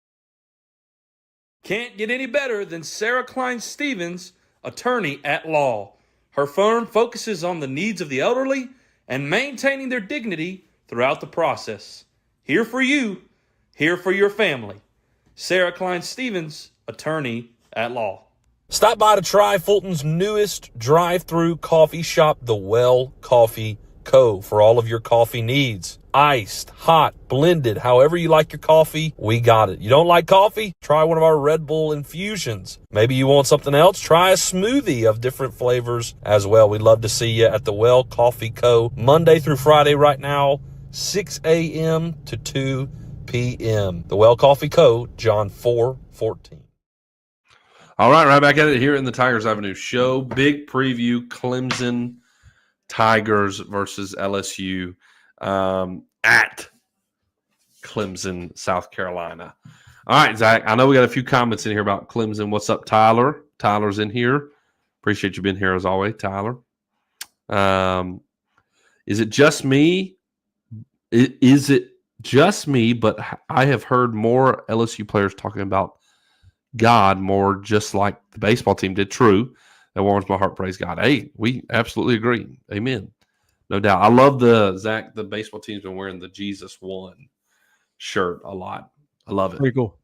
Can't get any better than Sarah Klein Stevens, attorney at law. Her firm focuses on the needs of the elderly and maintaining their dignity throughout the process. Here for you, here for your family. Sarah Klein Stevens, attorney at law. Stop by to try Fulton's newest drive-through coffee shop, The Well Coffee Co. for all of your coffee needs. Iced, hot, blended, however you like your coffee, we got it. You don't like coffee? Try one of our Red Bull infusions. Maybe you want something else? Try a smoothie of different flavors as well. We'd love to see you at The Well Coffee Co. Monday through Friday right now, 6 a.m. to 2 p.m. The Well Coffee Co., John 4:14. All right back at it here in the Tigers Avenue show. Big preview, Clemson Tigers versus LSU at Clemson, South Carolina. All right, Zach, I know we got a few comments in here about Clemson. What's up, Tyler? Tyler's in here. Appreciate you being here as always, Tyler. Is it just me? Is it just me? But I have heard more LSU players talking about God more, just like the baseball team did. True. That warms my heart. Praise God. Hey, we absolutely agree. Amen. No doubt. I love the baseball team's been wearing the Jesus One shirt a lot. I love it. Pretty cool.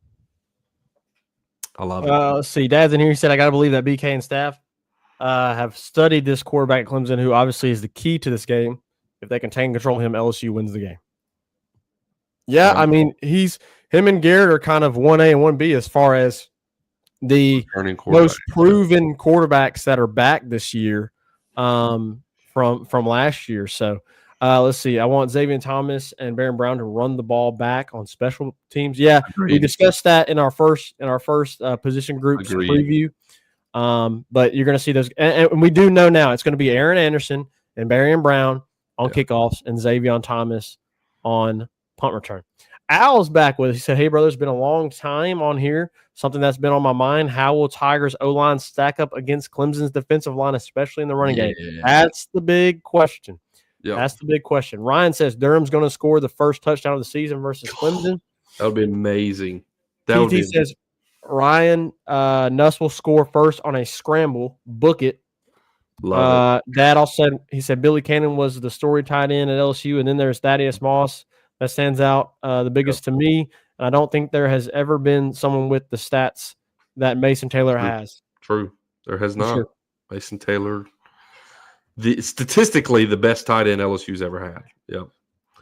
I love it. Let's see. Dad's in here. He said, I got to believe that BK and staff have studied this quarterback at Clemson, who obviously is the key to this game. If they can take and control him, LSU wins the game. Yeah, I mean, him and Garrett are kind of 1A and 1B as far as the most proven quarterbacks that are back this year from last year. So let's see. I want Xavier Thomas and Baron Brown to run the ball back on special teams. Yeah, we discussed that in our first position groups preview. But you're going to see those, and we do know now it's going to be Aaron Anderson and Baron Brown on kickoffs and Xavier Thomas on punt return. Al's back with us. He said, hey, brother, it's been a long time on here. Something that's been on my mind. How will Tigers O-line stack up against Clemson's defensive line, especially in the running game? That's the big question. That's the big question. Ryan says Durham's going to score the first touchdown of the season versus Clemson. That would be amazing. PT says Ryan Nuss will score first on a scramble. Book it. Love it. Dad also said Billy Cannon was the story tight end at LSU, and then there's Thaddeus Moss. That stands out the biggest to me. And I don't think there has ever been someone with the stats that Mason Taylor has. True. There has not. Sure. Mason Taylor, statistically, the best tight end LSU's ever had. Yep.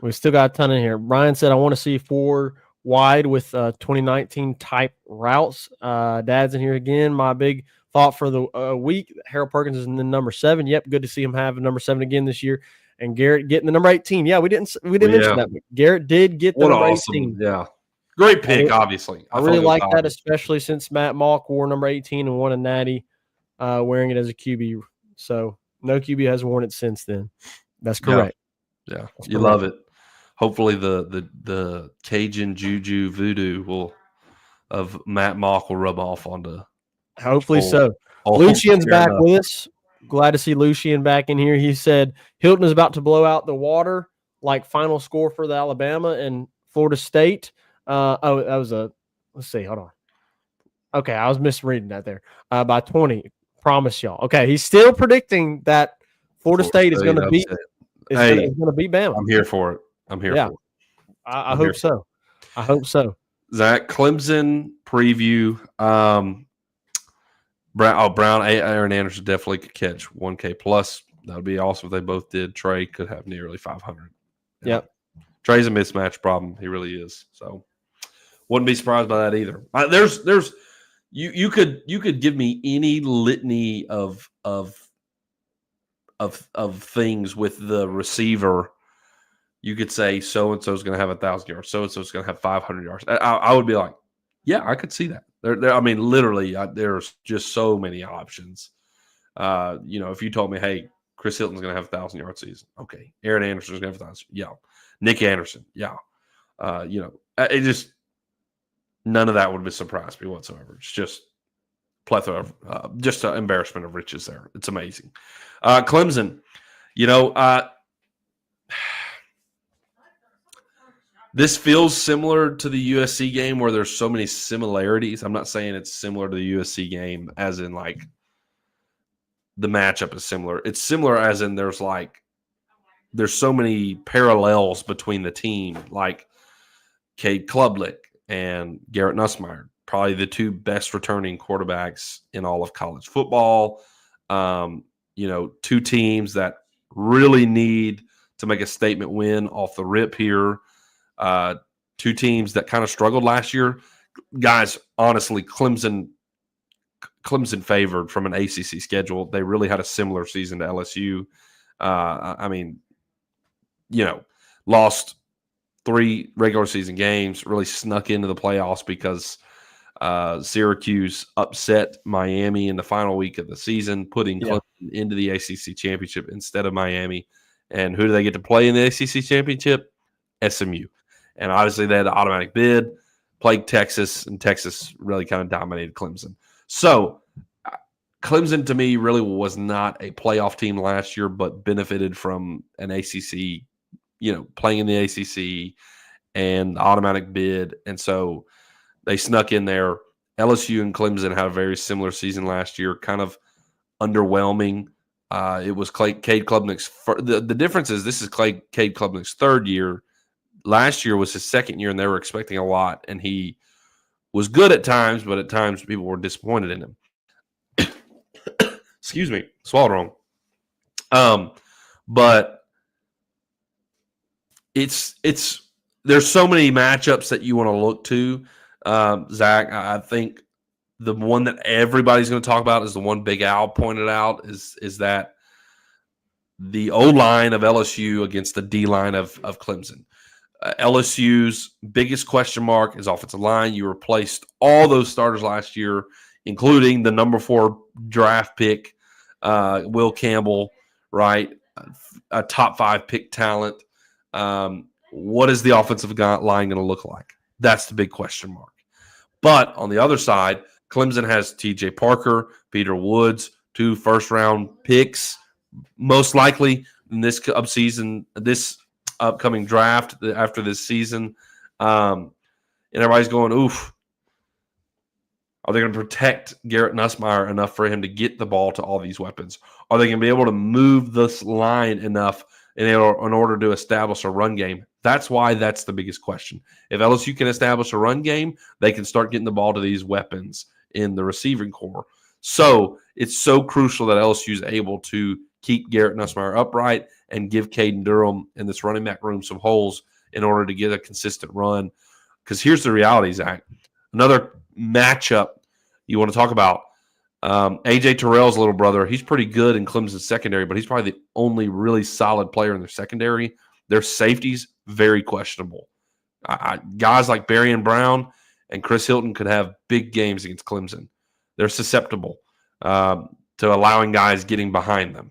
We still got a ton in here. Brian said, I want to see 4 wide with 2019 type routes. Dad's in here again. My big thought for the week. Harold Perkins is in the number 7. Yep, good to see him have a number 7 again this year. And Garrett getting the number 18. Yeah, we didn't mention that. But Garrett did get the What number awesome. 18. Yeah. Great pick, obviously. I really like that, especially since Matt Malk wore number 18 and won a natty wearing it as a QB. So no QB has worn it since then. That's correct. Yeah. You love it. Hopefully the Cajun Juju voodoo of Matt Malk will rub off onto. Hopefully so. Lucian's back with us. Glad to see Lucian back in here. He said Hilton is about to blow out the water, like final score for the Alabama and Florida State. That was let's see, hold on. Okay, I was misreading that there. By 20, promise y'all. Okay, he's still predicting that Florida State is going to beat. It's going to beat Bama. I'm here for it. I'm here for it. I hope so. I hope so. Zach, Clemson preview. Brown, Aaron Anderson definitely could catch 1K plus. That would be awesome if they both did. Trey could have nearly 500. Yep. Trey's a mismatch problem. He really is. So wouldn't be surprised by that either. There's you could give me any litany of things with the receiver. You could say so and so is going to have 1,000 yards. So and so is going to have 500 yards. I would be like, yeah, I could see that. I mean, literally, there's just so many options. If you told me, hey, Chris Hilton's going to have 1,000-yard season, okay. Aaron Anderson's going to have 1,000. Yeah. Nick Anderson, yeah. It just none of that would have surprised me whatsoever. It's just plethora of just an embarrassment of riches there. It's amazing. Clemson, this feels similar to the USC game where there's so many similarities. I'm not saying it's similar to the USC game as in like the matchup is similar. It's similar as in there's so many parallels between the team, like Cade Klubnik and Garrett Nussmeier, probably the two best returning quarterbacks in all of college football. Two teams that really need to make a statement win off the rip here. Two teams that kind of struggled last year. Guys, honestly, Clemson favored from an ACC schedule. They really had a similar season to LSU. Lost 3 regular season games, really snuck into the playoffs because Syracuse upset Miami in the final week of the season, putting Clemson into the ACC championship instead of Miami. And who do they get to play in the ACC championship? SMU. And obviously they had an automatic bid, played Texas, and Texas really kind of dominated Clemson. So Clemson, to me, really was not a playoff team last year, but benefited from an ACC, playing in the ACC and automatic bid. And so they snuck in there. LSU and Clemson had a very similar season last year, kind of underwhelming. It was Cade Klubnik's the difference is this is Cade Klubnik's 3rd year. Last year was his 2nd year, and they were expecting a lot, and he was good at times, but at times people were disappointed in him. Excuse me, swallowed wrong. But it's there's so many matchups that you want to look to. Zach, I think the one that everybody's going to talk about is the one Big Al pointed out is that the O-line of LSU against the D-line of Clemson. LSU's biggest question mark is offensive line. You replaced all those starters last year, including the number 4 draft pick, Will Campbell, right? A top 5 pick talent. What is the offensive line going to look like? That's the big question mark. But on the other side, Clemson has TJ Parker, Peter Woods, 2 first-round picks, most likely in this upcoming draft after this season. And everybody's going, oof. Are they going to protect Garrett Nussmeier enough for him to get the ball to all these weapons? Are they going to be able to move this line enough in order to establish a run game? That's why that's the biggest question. If LSU can establish a run game, they can start getting the ball to these weapons in the receiving core. So it's so crucial that LSU is able to keep Garrett Nussmeier upright and give Caden Durham in this running back room some holes in order to get a consistent run. Because here's the reality, Zach. Another matchup you want to talk about, AJ Terrell's little brother, he's pretty good in Clemson's secondary, but he's probably the only really solid player in their secondary. Their safety's very questionable. Guys like Barry Brown and Chris Hilton could have big games against Clemson. They're susceptible to allowing guys getting behind them.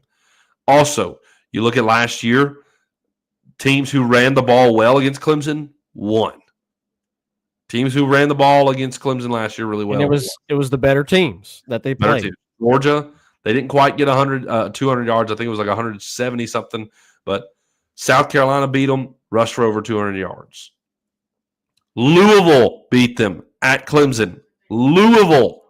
Also, you look at last year, teams who ran the ball well against Clemson won. Teams who ran the ball against Clemson last year really well. And it was the better teams that they played. Teams. Georgia, they didn't quite get 200 yards. I think it was like 170 something. But South Carolina beat them, rushed for over 200 yards. Louisville beat them at Clemson. Louisville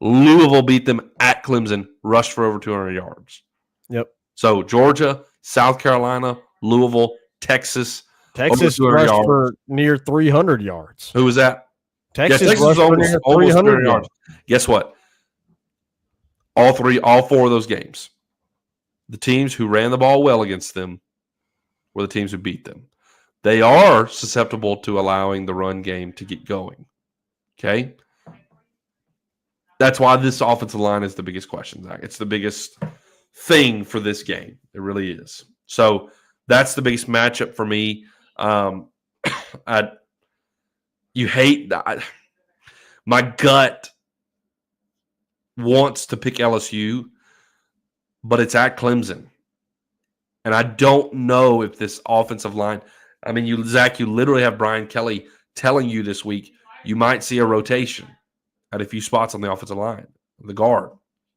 beat them at Clemson, rushed for over 200 yards. Yep. So Georgia, South Carolina, Louisville, Texas rushed for near 300 yards. Who was that? Texas rushed for near 300 yards. Guess what? All four of those games, the teams who ran the ball well against them were the teams who beat them. They are susceptible to allowing the run game to get going. Okay? That's why this offensive line is the biggest question, Zach. It's the biggest thing for this game. It really is. So that's the biggest matchup for me. You hate that. My gut wants to pick LSU, but it's at Clemson. And I don't know if this offensive line, I mean, Zach, you literally have Brian Kelly telling you this week you might see a rotation at a few spots on the offensive line, the guard.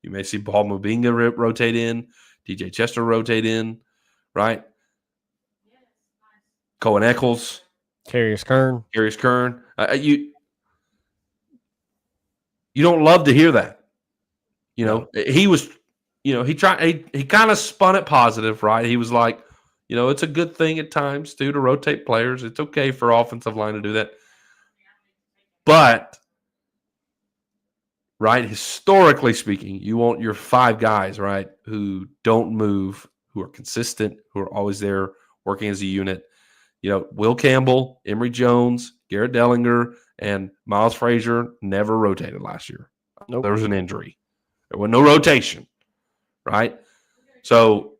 You may see Paul Mubinga rotate in, DJ Chester rotate in, right? Cohen Eccles. Carius Kern. You don't love to hear that. You know, he was, he kind of spun it positive, right? He was like, it's a good thing at times, too, to rotate players. It's okay for offensive line to do that. But, right, historically speaking, you want your five guys, right, who don't move, who are consistent, who are always there working as a unit. Will Campbell, Emory Jones, Garrett Dellinger, and Miles Frazier never rotated last year. Nope. There was an injury. There was no rotation, right? So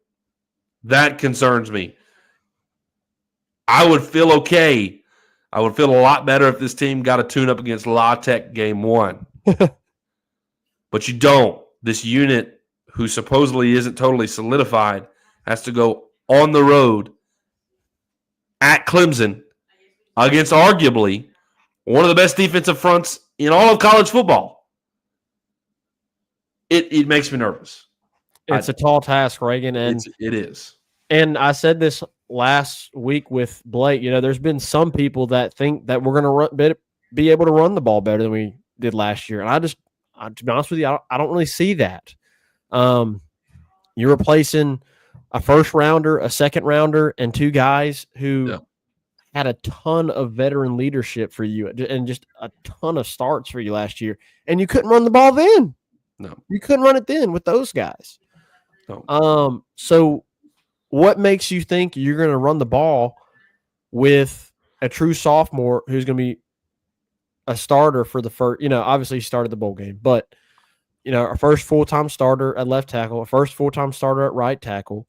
that concerns me. I would feel okay. I would feel a lot better if this team got a tune-up against La Tech game 1. But you don't. This unit, who supposedly isn't totally solidified, has to go on the road at Clemson against arguably one of the best defensive fronts in all of college football. It makes me nervous. It's a tall task, Reagan, and it is. And I said this last week with Blake. There's been some people that think that we're going to be able to run the ball better than we did last year, and to be honest with you, I don't really see that. You're replacing a first rounder, a second rounder, and two guys who had a ton of veteran leadership for you and just a ton of starts for you last year, and you couldn't run the ball then. No, you couldn't run it then with those guys. No. So what makes you think you're going to run the ball with a true sophomore who's going to be a starter for the first, obviously he started the bowl game, but our first full-time starter at left tackle, a first full-time starter at right tackle.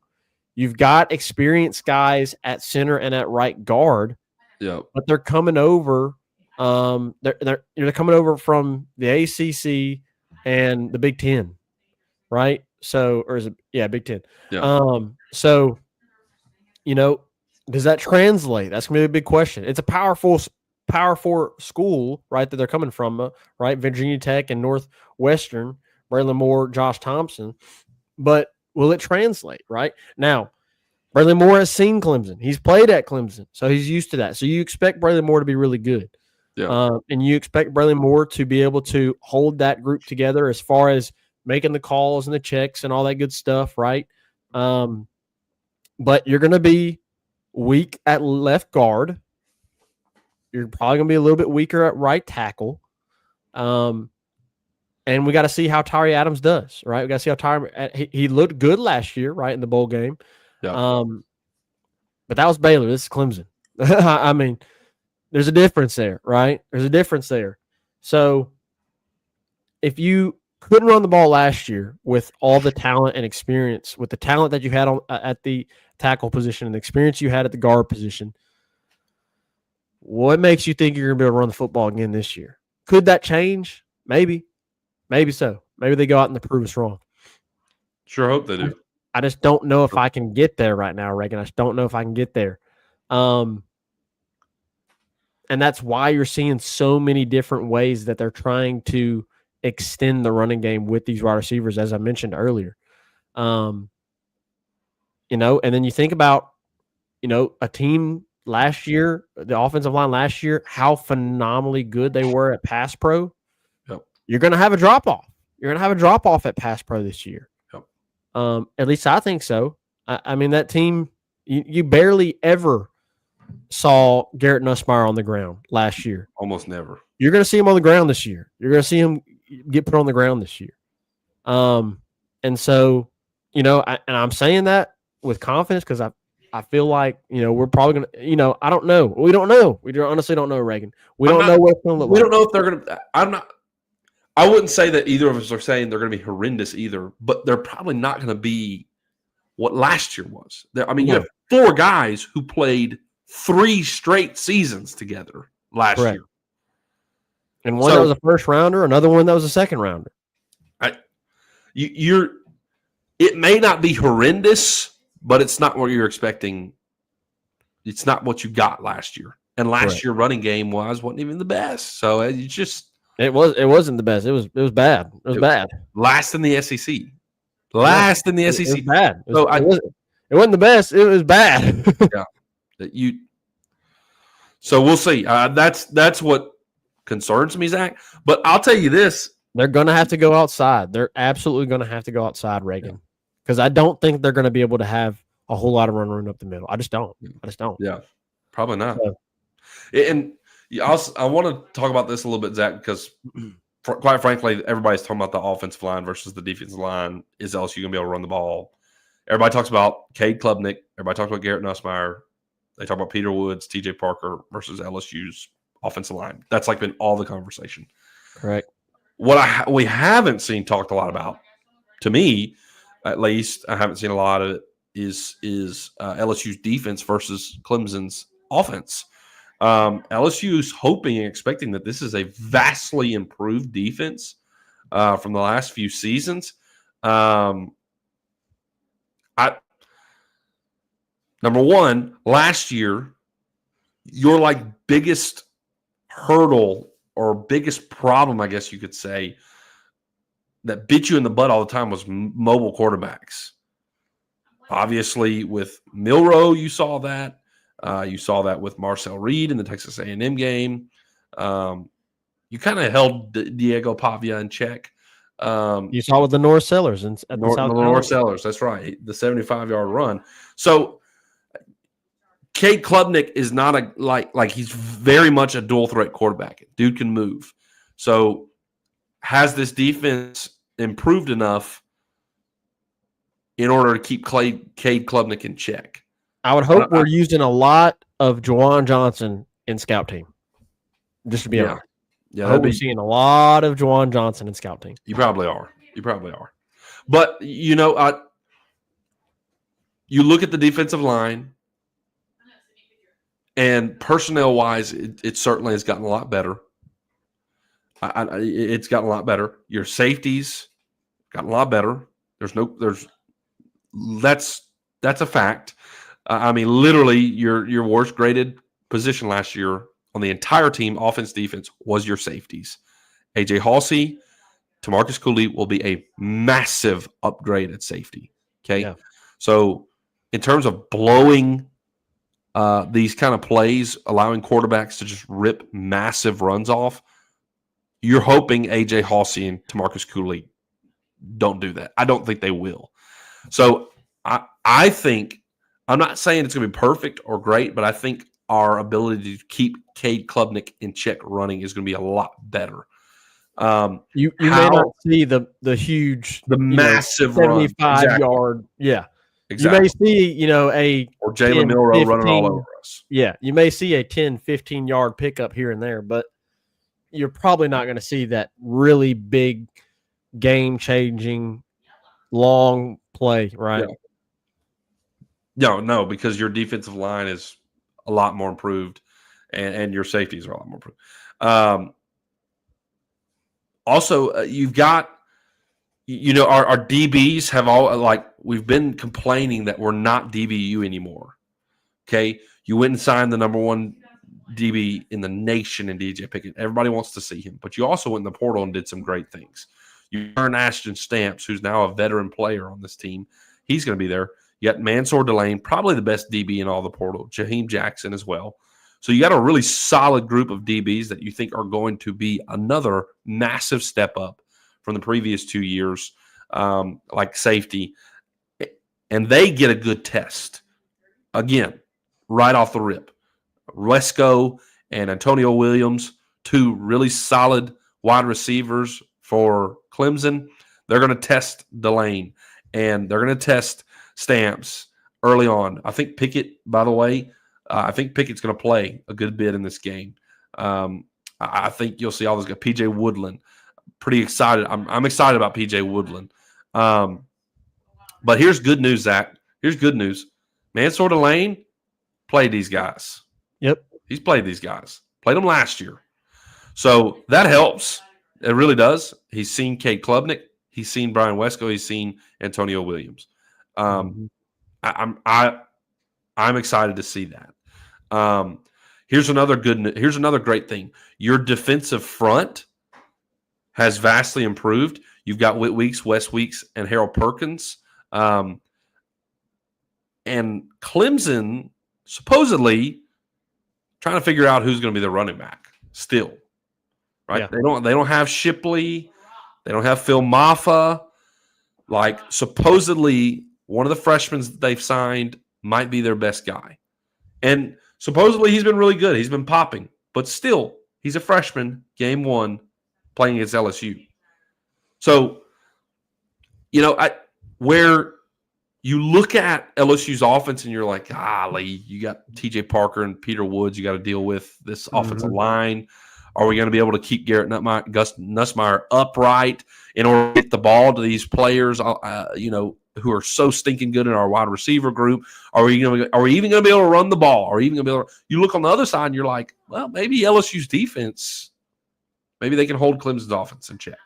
You've got experienced guys at center and at right guard. Yeah. But they're coming over. They're coming over from the ACC and the Big Ten, right? So, or is it? Yeah, Big Ten. Yeah. So, does that translate? That's gonna be a big question. It's a Power Four school, right? That they're coming from, right? Virginia Tech and Northwestern, Braylon Moore, Josh Thompson. But will it translate, right? Now, Braylon Moore has seen Clemson. He's played at Clemson, so he's used to that. So you expect Braylon Moore to be really good. Yeah. And you expect Braylon Moore to be able to hold that group together as far as making the calls and the checks and all that good stuff, right? But you're going to be weak at left guard. You're probably going to be a little bit weaker at right tackle. And we got to see how Tyree Adams does, right? We got to see how Tyree he looked good last year, right, in the bowl game. Yeah. But that was Baylor. This is Clemson. I mean, there's a difference there, right? There's a difference there. So if you couldn't run the ball last year with all the talent and experience, with the talent that you had on at the tackle position and the experience you had at the guard position, what makes you think you're going to be able to run the football again this year? Could that change? Maybe. Maybe so. Maybe they go out and they prove us wrong. Sure hope they do. I just don't know if I can get there right now, Reagan. I just don't know if I can get there. And that's why you're seeing so many different ways that they're trying to extend the running game with these wide receivers, as I mentioned earlier. And then you think about, a team last year, the offensive line last year, how phenomenally good they were at pass pro. Yep. You're going to have a drop-off. You're going to have a drop-off at pass pro this year. Yep. At least I think so. I mean, that team, you barely ever saw Garrett Nussmeier on the ground last year. Almost never. You're going to see him on the ground this year. You're going to see him get put on the ground this year. And so, I'm saying that with confidence because I feel like, we're probably going to, I don't know. We don't know. We honestly don't know, Reagan. We don't know what it's going to look like. We don't know if they're going to – I wouldn't say that either of us are saying they're going to be horrendous either, but they're probably not going to be what last year was. You have 4 guys who played 3 straight seasons together last year. And one that was a first rounder, another one that was a second rounder. It may not be horrendous, but it's not what you're expecting. It's not what you got last year. And last year running game wasn't even the best. So it wasn't the best. It was bad. It was bad. Last in the SEC. Last in the SEC. It was bad. It wasn't the best. It was bad. Yeah. So we'll see. That's what concerns me, Zach. But I'll tell you this. They're going to have to go outside. They're absolutely going to have to go outside, Reagan. Because I don't think they're going to be able to have a whole lot of run room up the middle. I just don't. Yeah, probably not. And I want to talk about this a little bit, Zach, because quite frankly, everybody's talking about the offensive line versus the defensive line. Is LSU going to be able to run the ball? Everybody talks about Cade Klubnik. Everybody talks about Garrett Nussmeier. They talk about Peter Woods, TJ Parker versus LSU's offensive line. That's been all the conversation. Correct. What we haven't seen talked a lot about, to me at least, I haven't seen a lot of it, is LSU's defense versus Clemson's offense. LSU's hoping and expecting that this is a vastly improved defense from the last few seasons. Number one, last year, your biggest hurdle or biggest problem, I guess you could say, that bit you in the butt all the time was mobile quarterbacks. Obviously, with Milroe, you saw that. You saw that with Marcel Reed in the Texas A&M game. You kind of held Diego Pavia in check. You saw with the North Sellers at the South Carolina. North Sellers, that's right. The 75-yard run. So Cade Klubnik is not he's very much a dual threat quarterback. Dude can move. So has this defense improved enough in order to keep Cade Klubnik in check? I would hope we're using a lot of Juwan Johnson in scout team. Just to be honest. Yeah, I hope we're seeing a lot of Juwan Johnson in scout team. You probably are. But, you look at the defensive line, and personnel-wise, it certainly has gotten a lot better. It's gotten a lot better. Your safeties gotten a lot better. That's a fact. Literally, your worst graded position last year on the entire team, offense, defense, was your safeties. AJ Halsey, Tamarcus Cooley will be a massive upgrade at safety. Okay, yeah. So in terms of blowing these kind of plays, allowing quarterbacks to just rip massive runs off, you're hoping AJ Halsey and Tamarcus Cooley don't do that. I don't think they will. So I think, I'm not saying it's going to be perfect or great, but I think our ability to keep Cade Klubnik in check running is going to be a lot better. You may not see the huge, massive 75-yard. Yeah. Exactly. You may see, or Jalen Milroe running all over us. Yeah. You may see a 10, 15-yard pickup here and there, but you're probably not going to see that really big, game-changing, long play, right? No, because your defensive line is a lot more improved, and your safeties are a lot more improved. Also, you've got, our DBs have all, like, we've been complaining that we're not DBU anymore. Okay, you went and signed the number one DB in the nation in DJ Pickett. Everybody wants to see him, but you also went in the portal and did some great things. You earned Ashton Stamps, who's now a veteran player on this team. He's going to be there. You got Mansour Delane, probably the best DB in all the portal. Jaheim Jackson as well. So you got a really solid group of DBs that you think are going to be another massive step up from the previous 2 years, like safety. And they get a good test. Again, right off the rip. Wesco and Antonio Williams, two really solid wide receivers for Clemson. They're going to test Delane, and they're going to test Stamps early on. I think Pickett, by the way, Pickett's going to play a good bit in this game. I think you'll see all those guys. P.J. Woodland, pretty excited. I'm excited about P.J. Woodland. But here's good news, Zach. Here's good news. Mansour Delane played these guys. Yep. He's played these guys. Played them last year. So that helps. It really does. He's seen Cade Klubnik. He's seen Brian Wesco. He's seen Antonio Williams. I'm excited to see that. Here's another great thing. Your defensive front has vastly improved. You've got Whit Weeks, Wes Weeks, and Harold Perkins. And Clemson supposedly trying to figure out who's going to be the running back still. Right? Yeah. They don't have Shipley. They don't have Phil Maffa. Like, supposedly one of the freshmen that they've signed might be their best guy. And supposedly he's been really good. He's been popping. But still, he's a freshman, game one, playing against LSU. So, where you look at LSU's offense and you're like, golly, you got TJ Parker and Peter Woods you got to deal with this offensive line. Are we going to be able to keep Garrett Nussmeier upright in order to get the ball to these players, who are so stinking good in our wide receiver group? Are we even going to be able to run the ball? Are we even going to be able to? You look on the other side and you're like, well, maybe LSU's defense, maybe they can hold Clemson's offense in check.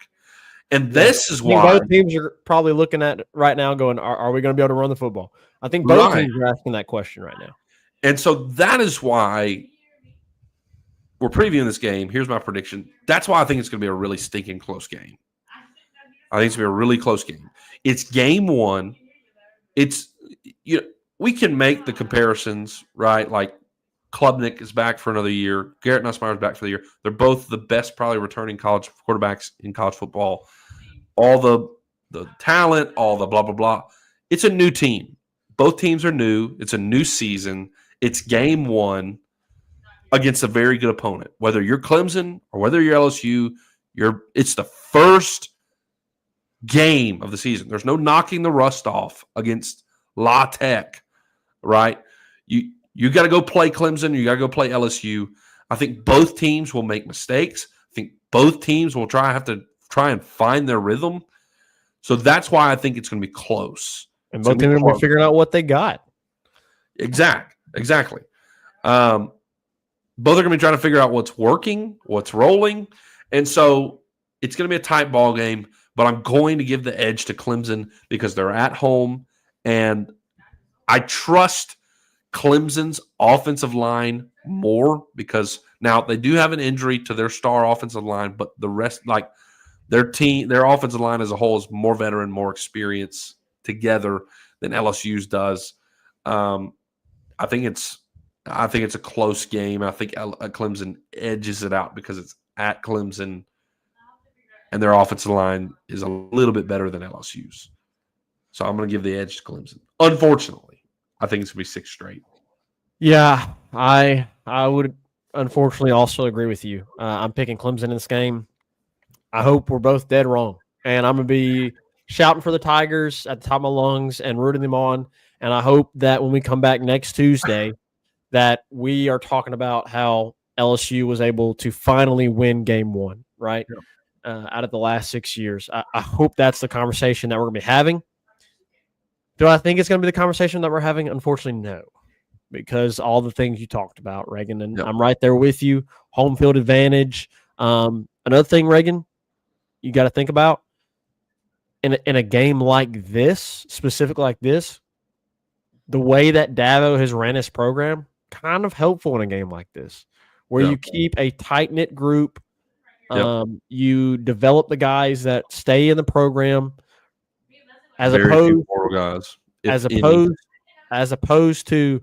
And this is why both teams are probably looking at right now going, are we going to be able to run the football? I think both teams are asking that question right now. And so that is why we're previewing this game. Here's my prediction. That's why I think it's going to be a really stinking close game. I think it's going to be a really close game. It's game one. It's, we can make the comparisons, right? Like Klubnik is back for another year. Garrett Nussmeier is back for the year. They're both the best probably returning college quarterbacks in college football. All the talent, all the blah, blah, blah. It's a new team. Both teams are new. It's a new season. It's game one against a very good opponent. Whether you're Clemson or whether you're LSU, it's the first game of the season. There's no knocking the rust off against La Tech, right? You got to go play Clemson. You got to go play LSU. I think both teams will make mistakes. I think both teams will try and find their rhythm. So that's why I think it's going to be close. And both teams will be figuring out what they got. Exactly. Both are going to be trying to figure out what's working, what's rolling. And so it's going to be a tight ball game, but I'm going to give the edge to Clemson because they're at home. And I trust Clemson's offensive line more because now they do have an injury to their star offensive line, but the rest, like their offensive line as a whole is more veteran, more experience together than LSU's does. I think it's a close game. I think Clemson edges it out because it's at Clemson and their offensive line is a little bit better than LSU's. So I'm going to give the edge to Clemson. Unfortunately, I think it's going to be 6 straight. Yeah, I would unfortunately also agree with you. I'm picking Clemson in this game. I hope we're both dead wrong. And I'm going to be shouting for the Tigers at the top of my lungs and rooting them on. And I hope that when we come back next Tuesday, that we are talking about how LSU was able to finally win game one, right? Out of the last 6 years. I hope that's the conversation that we're going to be having. Do I think it's going to be the conversation that we're having? Unfortunately, no, because all the things you talked about, Reagan, and I'm right there with you. Home field advantage. Another thing, Reagan, you got to think about in a game like this, specific like this, the way that Davo has ran his program, kind of helpful in a game like this, where you keep a tight-knit group. You develop the guys that stay in the program as opposed to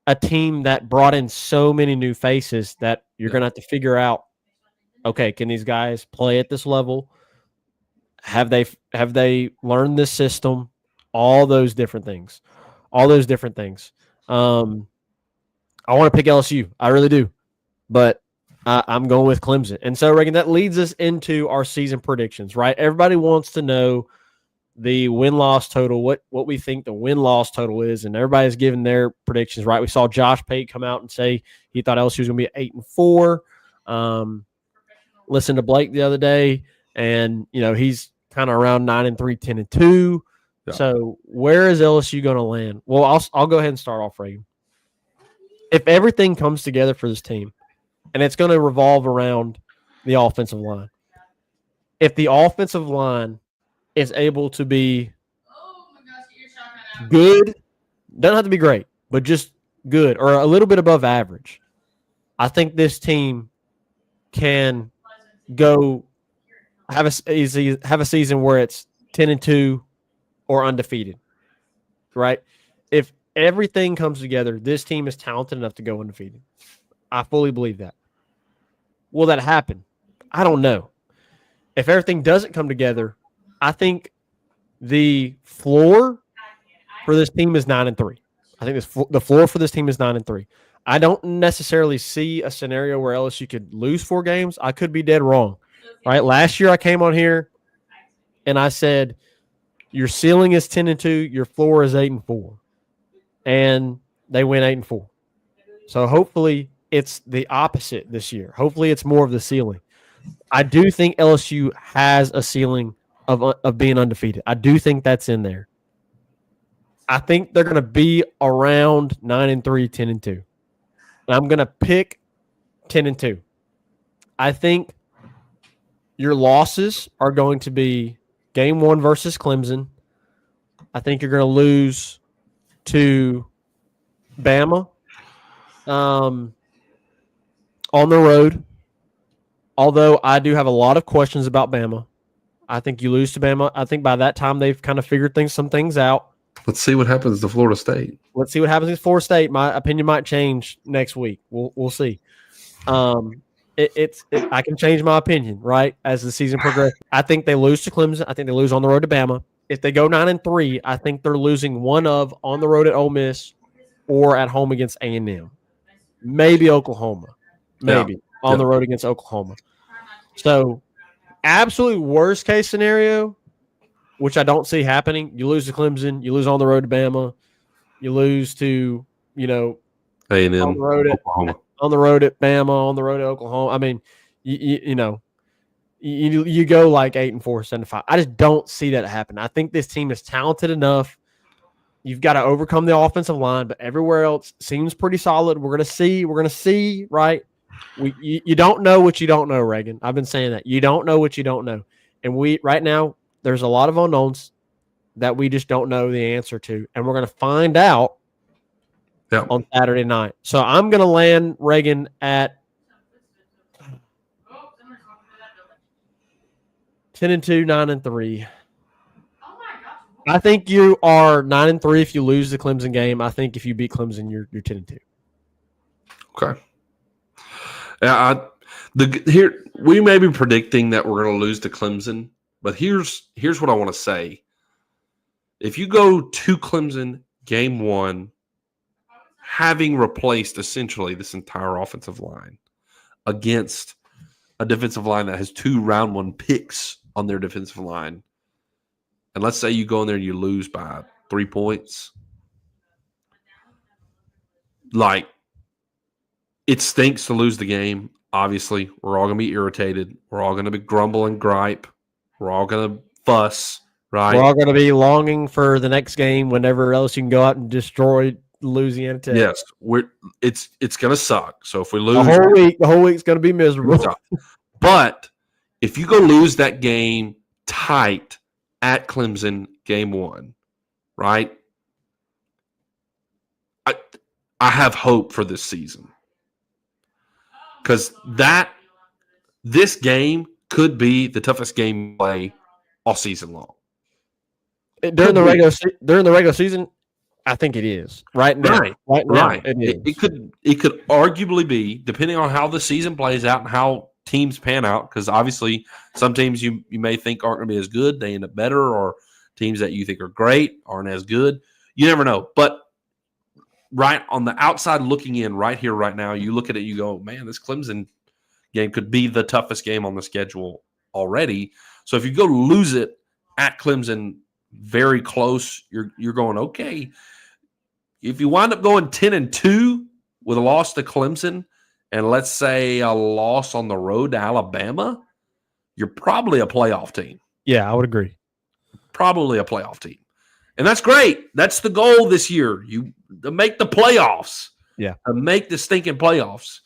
a team that brought in so many new faces that you're going to have to figure out, okay, can these guys play at this level? Have they learned this system? All those different things. I want to pick LSU. I really do. But I'm going with Clemson. And so, Reagan, that leads us into our season predictions, right? Everybody wants to know the win-loss total, what we think the win-loss total is, and everybody's giving their predictions, right? We saw Josh Pate come out and say he thought LSU was going to be 8-4. Listened to Blake the other day, and, he's kind of around 9-3, 10-2. Yeah. So where is LSU going to land? Well, I'll go ahead and start off, Reagan. If everything comes together for this team, and it's going to revolve around the offensive line. If the offensive line is able to be good, doesn't have to be great, but just good or a little bit above average, I think this team can go have a season where it's 10-2 or undefeated, right? If everything comes together, this team is talented enough to go undefeated. I fully believe that. Will that happen? I don't know. If everything doesn't come together, I think the floor for this team is 9-3. I think the floor for this team is 9-3. I don't necessarily see a scenario where LSU could lose 4 games. I could be dead wrong, right? Last year I came on here and I said, your ceiling is 10-2, your floor is 8-4. And they went 8-4. So hopefully it's the opposite this year. Hopefully it's more of the ceiling. I do think LSU has a ceiling of being undefeated. I do think that's in there. I think they're going to be around 9-3, 10-2. And I'm going to pick 10-2. I think your losses are going to be game 1 versus Clemson. I think you're going to lose to Bama on the road. Although I do have a lot of questions about Bama. I think you lose to Bama. I think by that time they've kind of figured some things out. Let's see what happens to Florida State. Let's see what happens to Florida State. My opinion might change next week. We'll see. I can change my opinion, right, as the season progresses. I think they lose to Clemson. I think they lose on the road to Bama. If they go 9-3, I think they're losing one of on the road at Ole Miss or at home against A&M. Maybe Oklahoma. Maybe on the road against Oklahoma. So, absolute worst case scenario, which I don't see happening, you lose to Clemson, you lose on the road to Bama, you lose to, A&M, on the road at Oklahoma. On the road at Bama, on the road at Oklahoma. I mean, you go like 8-4, 7-5. I just don't see that happen. I think this team is talented enough. You've got to overcome the offensive line, but everywhere else seems pretty solid. We're going to see, right? You don't know what you don't know, Reagan. I've been saying that. You don't know what you don't know. And right now, there's a lot of unknowns that we just don't know the answer to. And we're going to find out on Saturday night. So I'm going to land Reagan at 10-2, 9-3. I think you are 9-3 if you lose the Clemson game. I think if you beat Clemson, you're 10-2. Okay. Yeah, here we may be predicting that we're going to lose to Clemson, but here's what I want to say. If you go to Clemson game 1, having replaced essentially this entire offensive line against a defensive line that has 2 round 1 picks on their defensive line, and let's say you go in there and you lose by 3 points, like It stinks to lose the game. Obviously, we're all going to be irritated. We're all going to be grumble and gripe. We're all going to fuss, right? We're all going to be longing for the next game whenever else you can go out and destroy Louisiana Tech. Yes, it's going to suck. So if we lose the whole week's going to be miserable. But if you go lose that game tight at Clemson game 1, right? I have hope for this season. Because this game could be the toughest game you play all season long. During the regular season, I think it is. Right now. Right. It is. It could arguably be, depending on how the season plays out and how teams pan out, because obviously some teams you may think aren't going to be as good, they end up better, or teams that you think are great aren't as good. You never know. But right on the outside looking in right here, right now, you look at it, you go, man, this Clemson game could be the toughest game on the schedule already. So if you go lose it at Clemson very close, you're going, okay. If you wind up going 10-2 with a loss to Clemson and let's say a loss on the road to Alabama, you're probably a playoff team. Yeah, I would agree. Probably a playoff team. And that's great. That's the goal this year. You to make the playoffs. Yeah. To make the stinking playoffs.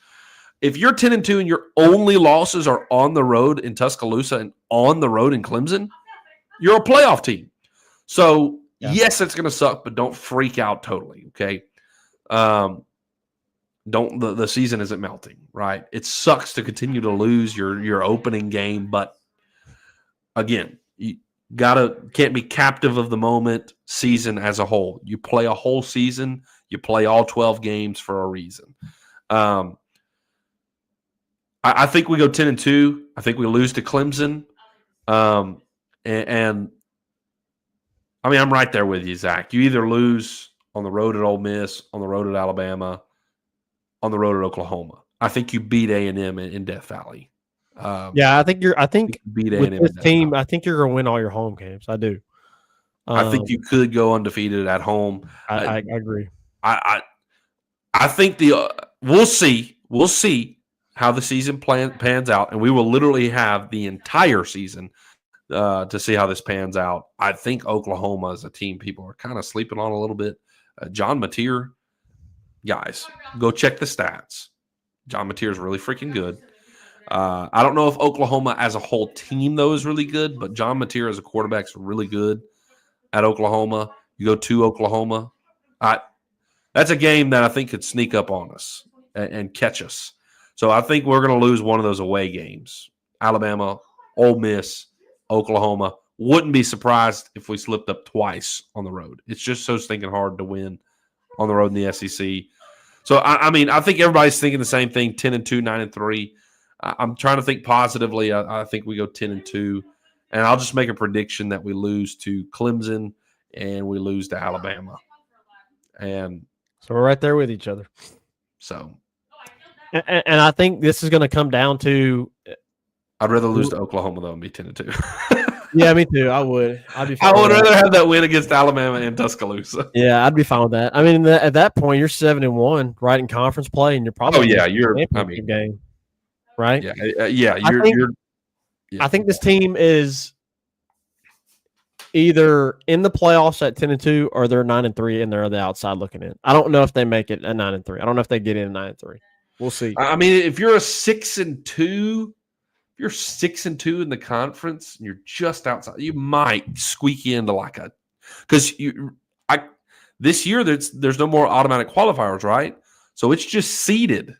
If you're 10-2 and your only losses are on the road in Tuscaloosa and on the road in Clemson, you're a playoff team. So, yes, it's going to suck, but don't freak out totally, okay? The season isn't melting, right? It sucks to continue to lose your opening game, but again, you can't be captive of the moment season as a whole. You play a whole season, you play all 12 games for a reason. I think we go 10-2. I think we lose to Clemson. And I mean, I'm right there with you, Zach. You either lose on the road at Ole Miss, on the road at Alabama, on the road at Oklahoma. I think you beat A&M in Death Valley. I think you beat with A&M this team, I think you're going to win all your home games. I do. I think you could go undefeated at home. I agree. I think we'll see. We'll see how the season pans out, and we will literally have the entire season to see how this pans out. I think Oklahoma is a team people are kind of sleeping on a little bit. John Mateer, guys, go check the stats. John Mateer is really freaking good. I don't know if Oklahoma as a whole team, though, is really good, but John Mateer as a quarterback is really good at Oklahoma. You go to Oklahoma. That's a game that I think could sneak up on us and catch us. So I think we're going to lose one of those away games. Alabama, Ole Miss, Oklahoma. Wouldn't be surprised if we slipped up twice on the road. It's just so stinking hard to win on the road in the SEC. So, I mean, I think everybody's thinking the same thing, 10-2, 9-3. I'm trying to think positively. I think we go 10-2. And I'll just make a prediction that we lose to Clemson and we lose to Alabama. And so we're right there with each other. So. And I think this is going to come down to. I'd rather lose to Oklahoma though and be 10-2. Yeah, me too. I would. I would rather have that win against Alabama and Tuscaloosa. Yeah, I'd be fine with that. I mean, at that point, you're 7-1, right in conference play, and you're probably game, right? Yeah. I think this team is either in the playoffs at 10-2 or they're 9-3 and they're on the outside looking in. I don't know if they make it at 9-3. I don't know if they get in at 9-3. We'll see. I mean, if you're a 6-2, you're 6-2 in the conference and you're just outside, you might squeak into because this year there's no more automatic qualifiers, right? So it's just seeded.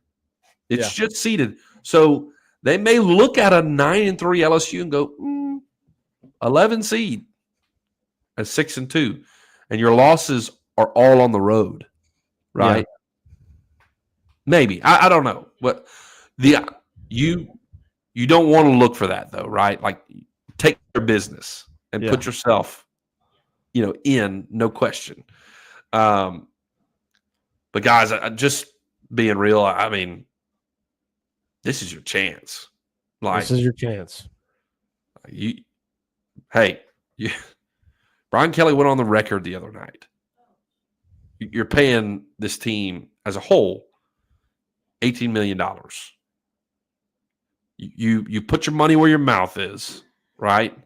It's just seeded. So they may look at a 9-3 LSU and go 11 seed at 6-2, and your losses are all on the road, right? Yeah. Maybe I don't know, but you don't want to look for that though, right? Like take your business and put yourself, in, no question. But guys, just being real, I mean, this is your chance. This is your chance. Brian Kelly went on the record the other night. You're paying this team as a whole $18 million. You put your money where your mouth is, right?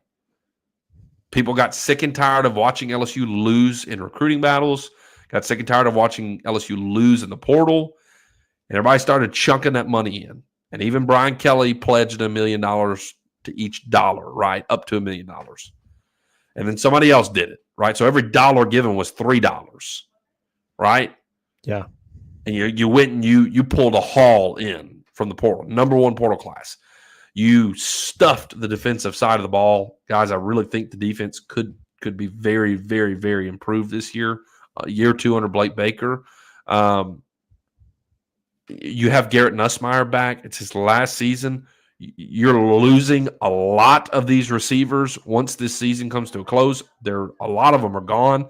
People got sick and tired of watching LSU lose in recruiting battles, got sick and tired of watching LSU lose in the portal, and everybody started chunking that money in. And even Brian Kelly pledged $1 million to each dollar, right? Up to $1 million. And then somebody else did it, right? So every dollar given was $3, right? Yeah. And you went and you pulled a haul in from the portal, number one portal class. You stuffed the defensive side of the ball. Guys, I really think the defense could be very, very, very improved this year. Year 2 under Blake Baker. You have Garrett Nussmeier back. It's his last season. You're losing a lot of these receivers once this season comes to a close. A lot of them are gone.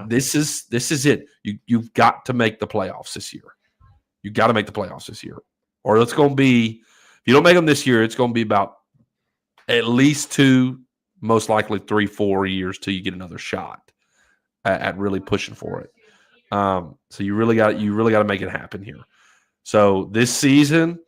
This is it. You've got to make the playoffs this year. You got to make the playoffs this year, or it's going to be. If you don't make them this year, it's going to be about at least 2, most likely 3, 4 years till you get another shot at really pushing for it. So you really got to make it happen here. So this season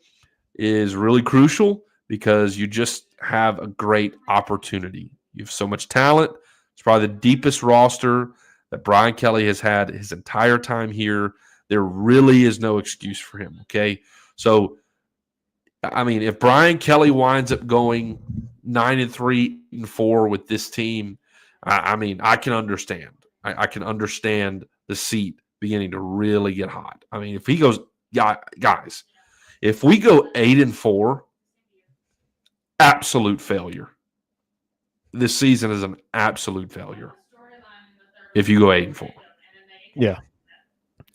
is really crucial because you just have a great opportunity. You have so much talent. It's probably the deepest roster that Brian Kelly has had his entire time here. There really is no excuse for him, okay? So, I mean, if Brian Kelly winds up going 9-3 and 4 with this team, I mean, I can understand. I can understand the seat beginning to really get hot. I mean, if he goes, guys, if we go 8-4, absolute failure. This season is an absolute failure. If you go 8-4, Yeah,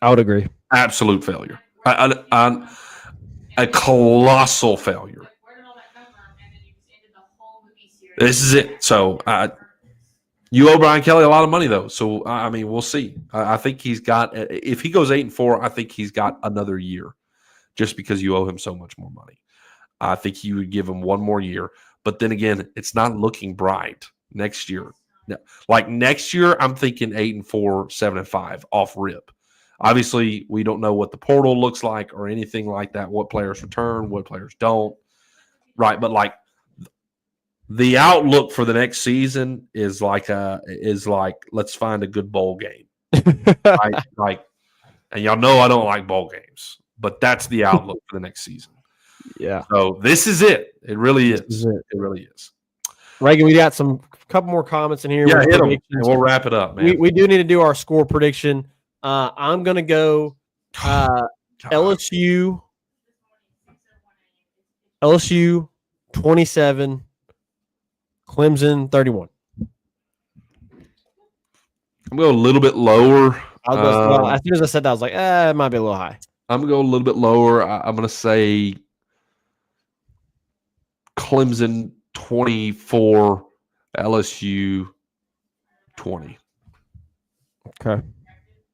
I would agree. Absolute failure. A colossal failure. This is it. So you owe Brian Kelly a lot of money, though. So, I mean, we'll see. I think he's got – if he goes 8-4, I think he's got another year just because you owe him so much more money. I think you would give him one more year. But then again, it's not looking bright next year. Like next year, I'm thinking 8-4, 7-5 off rip. Obviously, we don't know what the portal looks like or anything like that, what players return, what players don't. Right, but like the outlook for the next season is like let's find a good bowl game. Right? And y'all know I don't like bowl games, but that's the outlook for the next season. Yeah. So this is it. It really is. It really is. Reagan, we got a couple more comments in here. Yeah, hit them. And we'll wrap it up, man. We do need to do our score prediction. I'm going to go LSU 27, Clemson 31. I'm going to go a little bit lower. As soon as I said that, I was like, it might be a little high. I'm going to go a little bit lower. I'm going to say Clemson 24, LSU 20. Okay.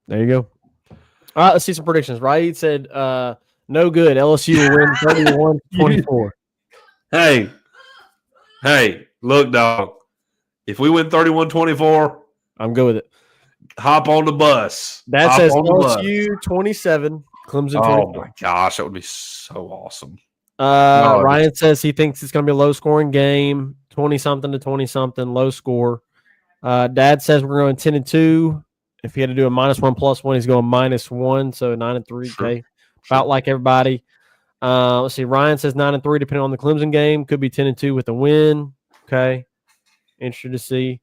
There you go. All right, let's see some predictions. Raid said, no good. LSU will win 31-24. Hey, look, dog. If we win 31-24, I'm good with it. Hop on the bus. That says LSU 27, Clemson 24. Oh, my gosh. That would be so awesome. Ryan says he thinks it's going to be a low-scoring game, 20-something to 20-something, low score. Dad says we're going 10-2. If he had to do a -1+1, he's going -1, so 9-3. Sure. Okay, about like everybody. Let's see. Ryan says 9-3, depending on the Clemson game. Could be 10-2 with a win. Okay, interested to see.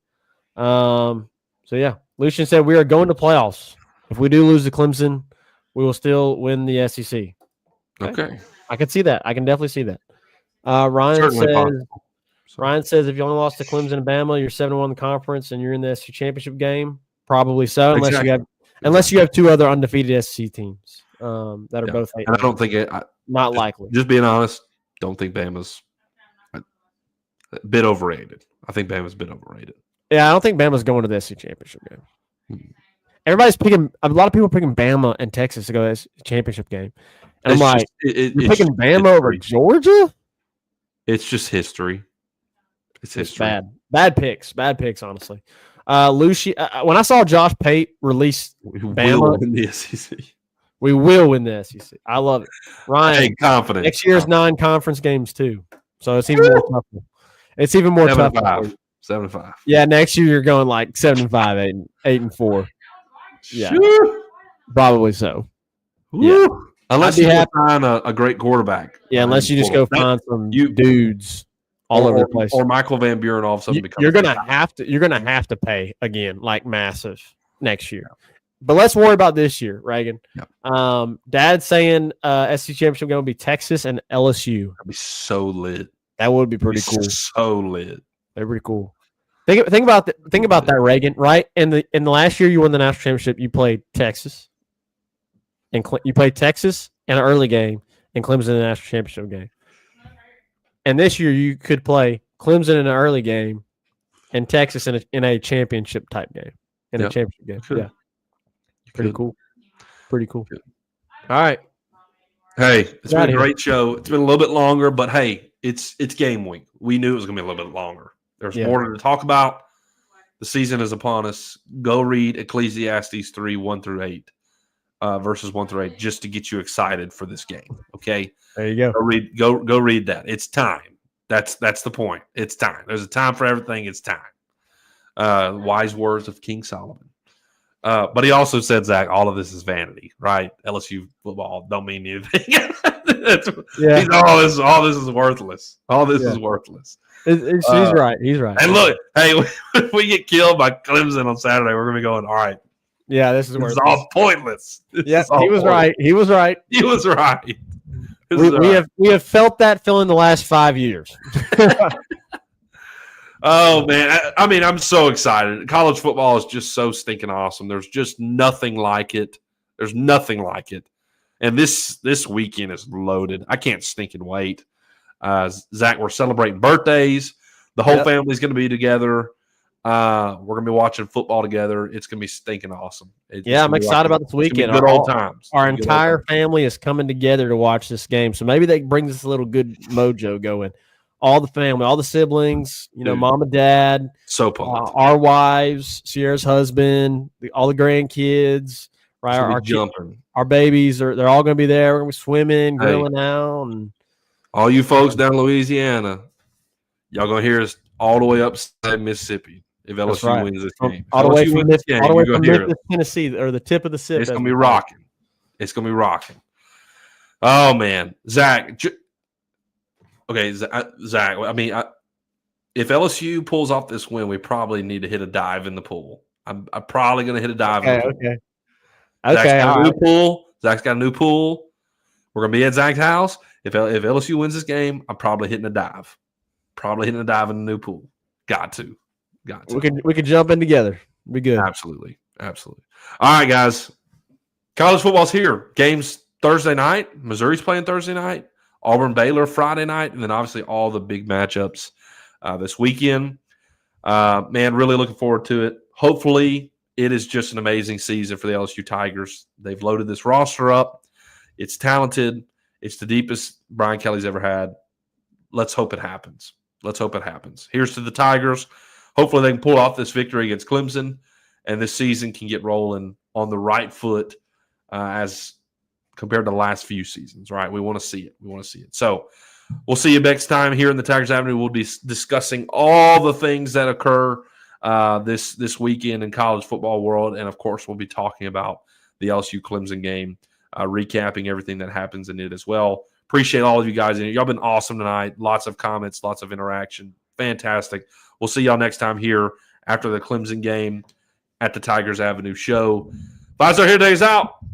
So yeah, Lucian said we are going to playoffs. If we do lose to Clemson, we will still win the SEC. Okay. I can see that. I can definitely see that. Ryan says if you only lost to Clemson and Bama, you're 7-1 in the conference and you're in the SEC championship game. Probably so, unless you have two other undefeated SEC teams that are both. And I don't think not likely. Just being honest, don't think Bama's a bit overrated. I think Bama's a bit overrated. Yeah, I don't think Bama's going to the SEC championship game. Everybody's picking. A lot of people are picking Bama and Texas to go to the SEC championship game, and I'm like, you're picking Bama over Georgia? It's just history. It's history. Bad picks, honestly. Lucy, when I saw Josh Pate release Bama in the SEC, We will win the SEC. I love it. Ryan, Hey, confident. next year's 9 conference games too. So it's even more tough. It's even more tough. 7-5. Yeah, next year you're going like 7-5, 8-4. Yeah, Shoo. probably so. Woo. Yeah. Unless I'd be you happy. find a great quarterback. Yeah, unless you just go find some dudes all over the place. Or Michael Van Buren all of a sudden becomes. You're gonna have to pay again, like massive next year. But let's worry about this year, Reagan. Yep. Dad's saying SEC championship going to be Texas and LSU. That'd be so lit. That would be pretty cool. So lit. That'd be pretty cool. Think about that, Reagan. Right in the last year you won the national championship, you played Texas, and you played Texas in an early game, and Clemson in the national championship game. And this year you could play Clemson in an early game, and Texas in a championship type game, a championship game. Yeah, pretty cool. Pretty cool. Good. All right. Hey, it's been a great show. It's been a little bit longer, but hey, it's game week. We knew it was going to be a little bit longer. There's more to talk about. The season is upon us. Go read Ecclesiastes 3, 1-8, verses 1-8, just to get you excited for this game. Okay, there you go. Go read that. It's time. That's the point. It's time. There's a time for everything. It's time. Wise words of King Solomon. But he also said, Zach, all of this is vanity, right? LSU football don't mean anything. All this is worthless. All this is worthless. He's right. He's right. And look, hey, if we get killed by Clemson on Saturday, we're going to be going, all right. Yeah, this is worthless. all pointless. Yes, he was right. He was right. He was right. We have felt that feeling the last 5 years. Oh, man. I mean, I'm so excited. College football is just so stinking awesome. There's just nothing like it. There's nothing like it. And this weekend is loaded. I can't stinking wait. Zach, we're celebrating birthdays. The whole family's going to be together. We're going to be watching football together. It's going to be stinking awesome. I'm excited about this weekend. Good old times. Our entire family is coming together to watch this game. So maybe they bring this little good mojo going. All the family, all the siblings, mom and dad. So pumped. Our wives, Sierra's husband, all the grandkids, right? Our babies, they're all going to be there. We're going to be swimming, grilling out. And all you folks down in Louisiana, y'all going to hear us all the way up Mississippi if LSU wins this game. All the way from Memphis, Tennessee, or the tip of the sip. It's going to be rocking. It's going to be rocking. Oh, man. Zach. Okay, Zach, I mean, if LSU pulls off this win, we probably need to hit a dive in the pool. I'm probably going to hit a dive in the pool. Okay. Zach's got a new pool. We're going to be at Zach's house. If LSU wins this game, I'm probably hitting a dive. Probably hitting a dive in the new pool. Got to. We could jump in together. Be good. Absolutely. All right, guys. College football's here. Games Thursday night. Missouri's playing Thursday night. Auburn, Baylor Friday night, and then obviously all the big matchups this weekend. Man, really looking forward to it. Hopefully, it is just an amazing season for the LSU Tigers. They've loaded this roster up. It's talented. It's the deepest Brian Kelly's ever had. Let's hope it happens. Here's to the Tigers. Hopefully, they can pull off this victory against Clemson, and this season can get rolling on the right foot as compared to the last few seasons, right? We want to see it. So we'll see you next time here in the Tigers Avenue. We'll be discussing all the things that occur this weekend in college football world. And, of course, we'll be talking about the LSU Clemson game, recapping everything that happens in it as well. Appreciate all of you guys. Y'all been awesome tonight. Lots of comments, lots of interaction. Fantastic. We'll see y'all next time here after the Clemson game at the Tigers Avenue show. 5 Star here, days out.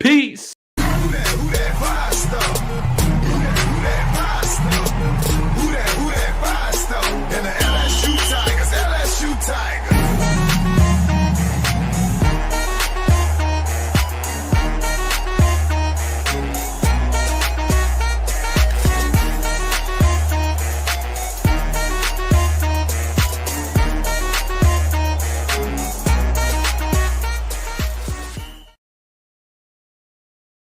Peace.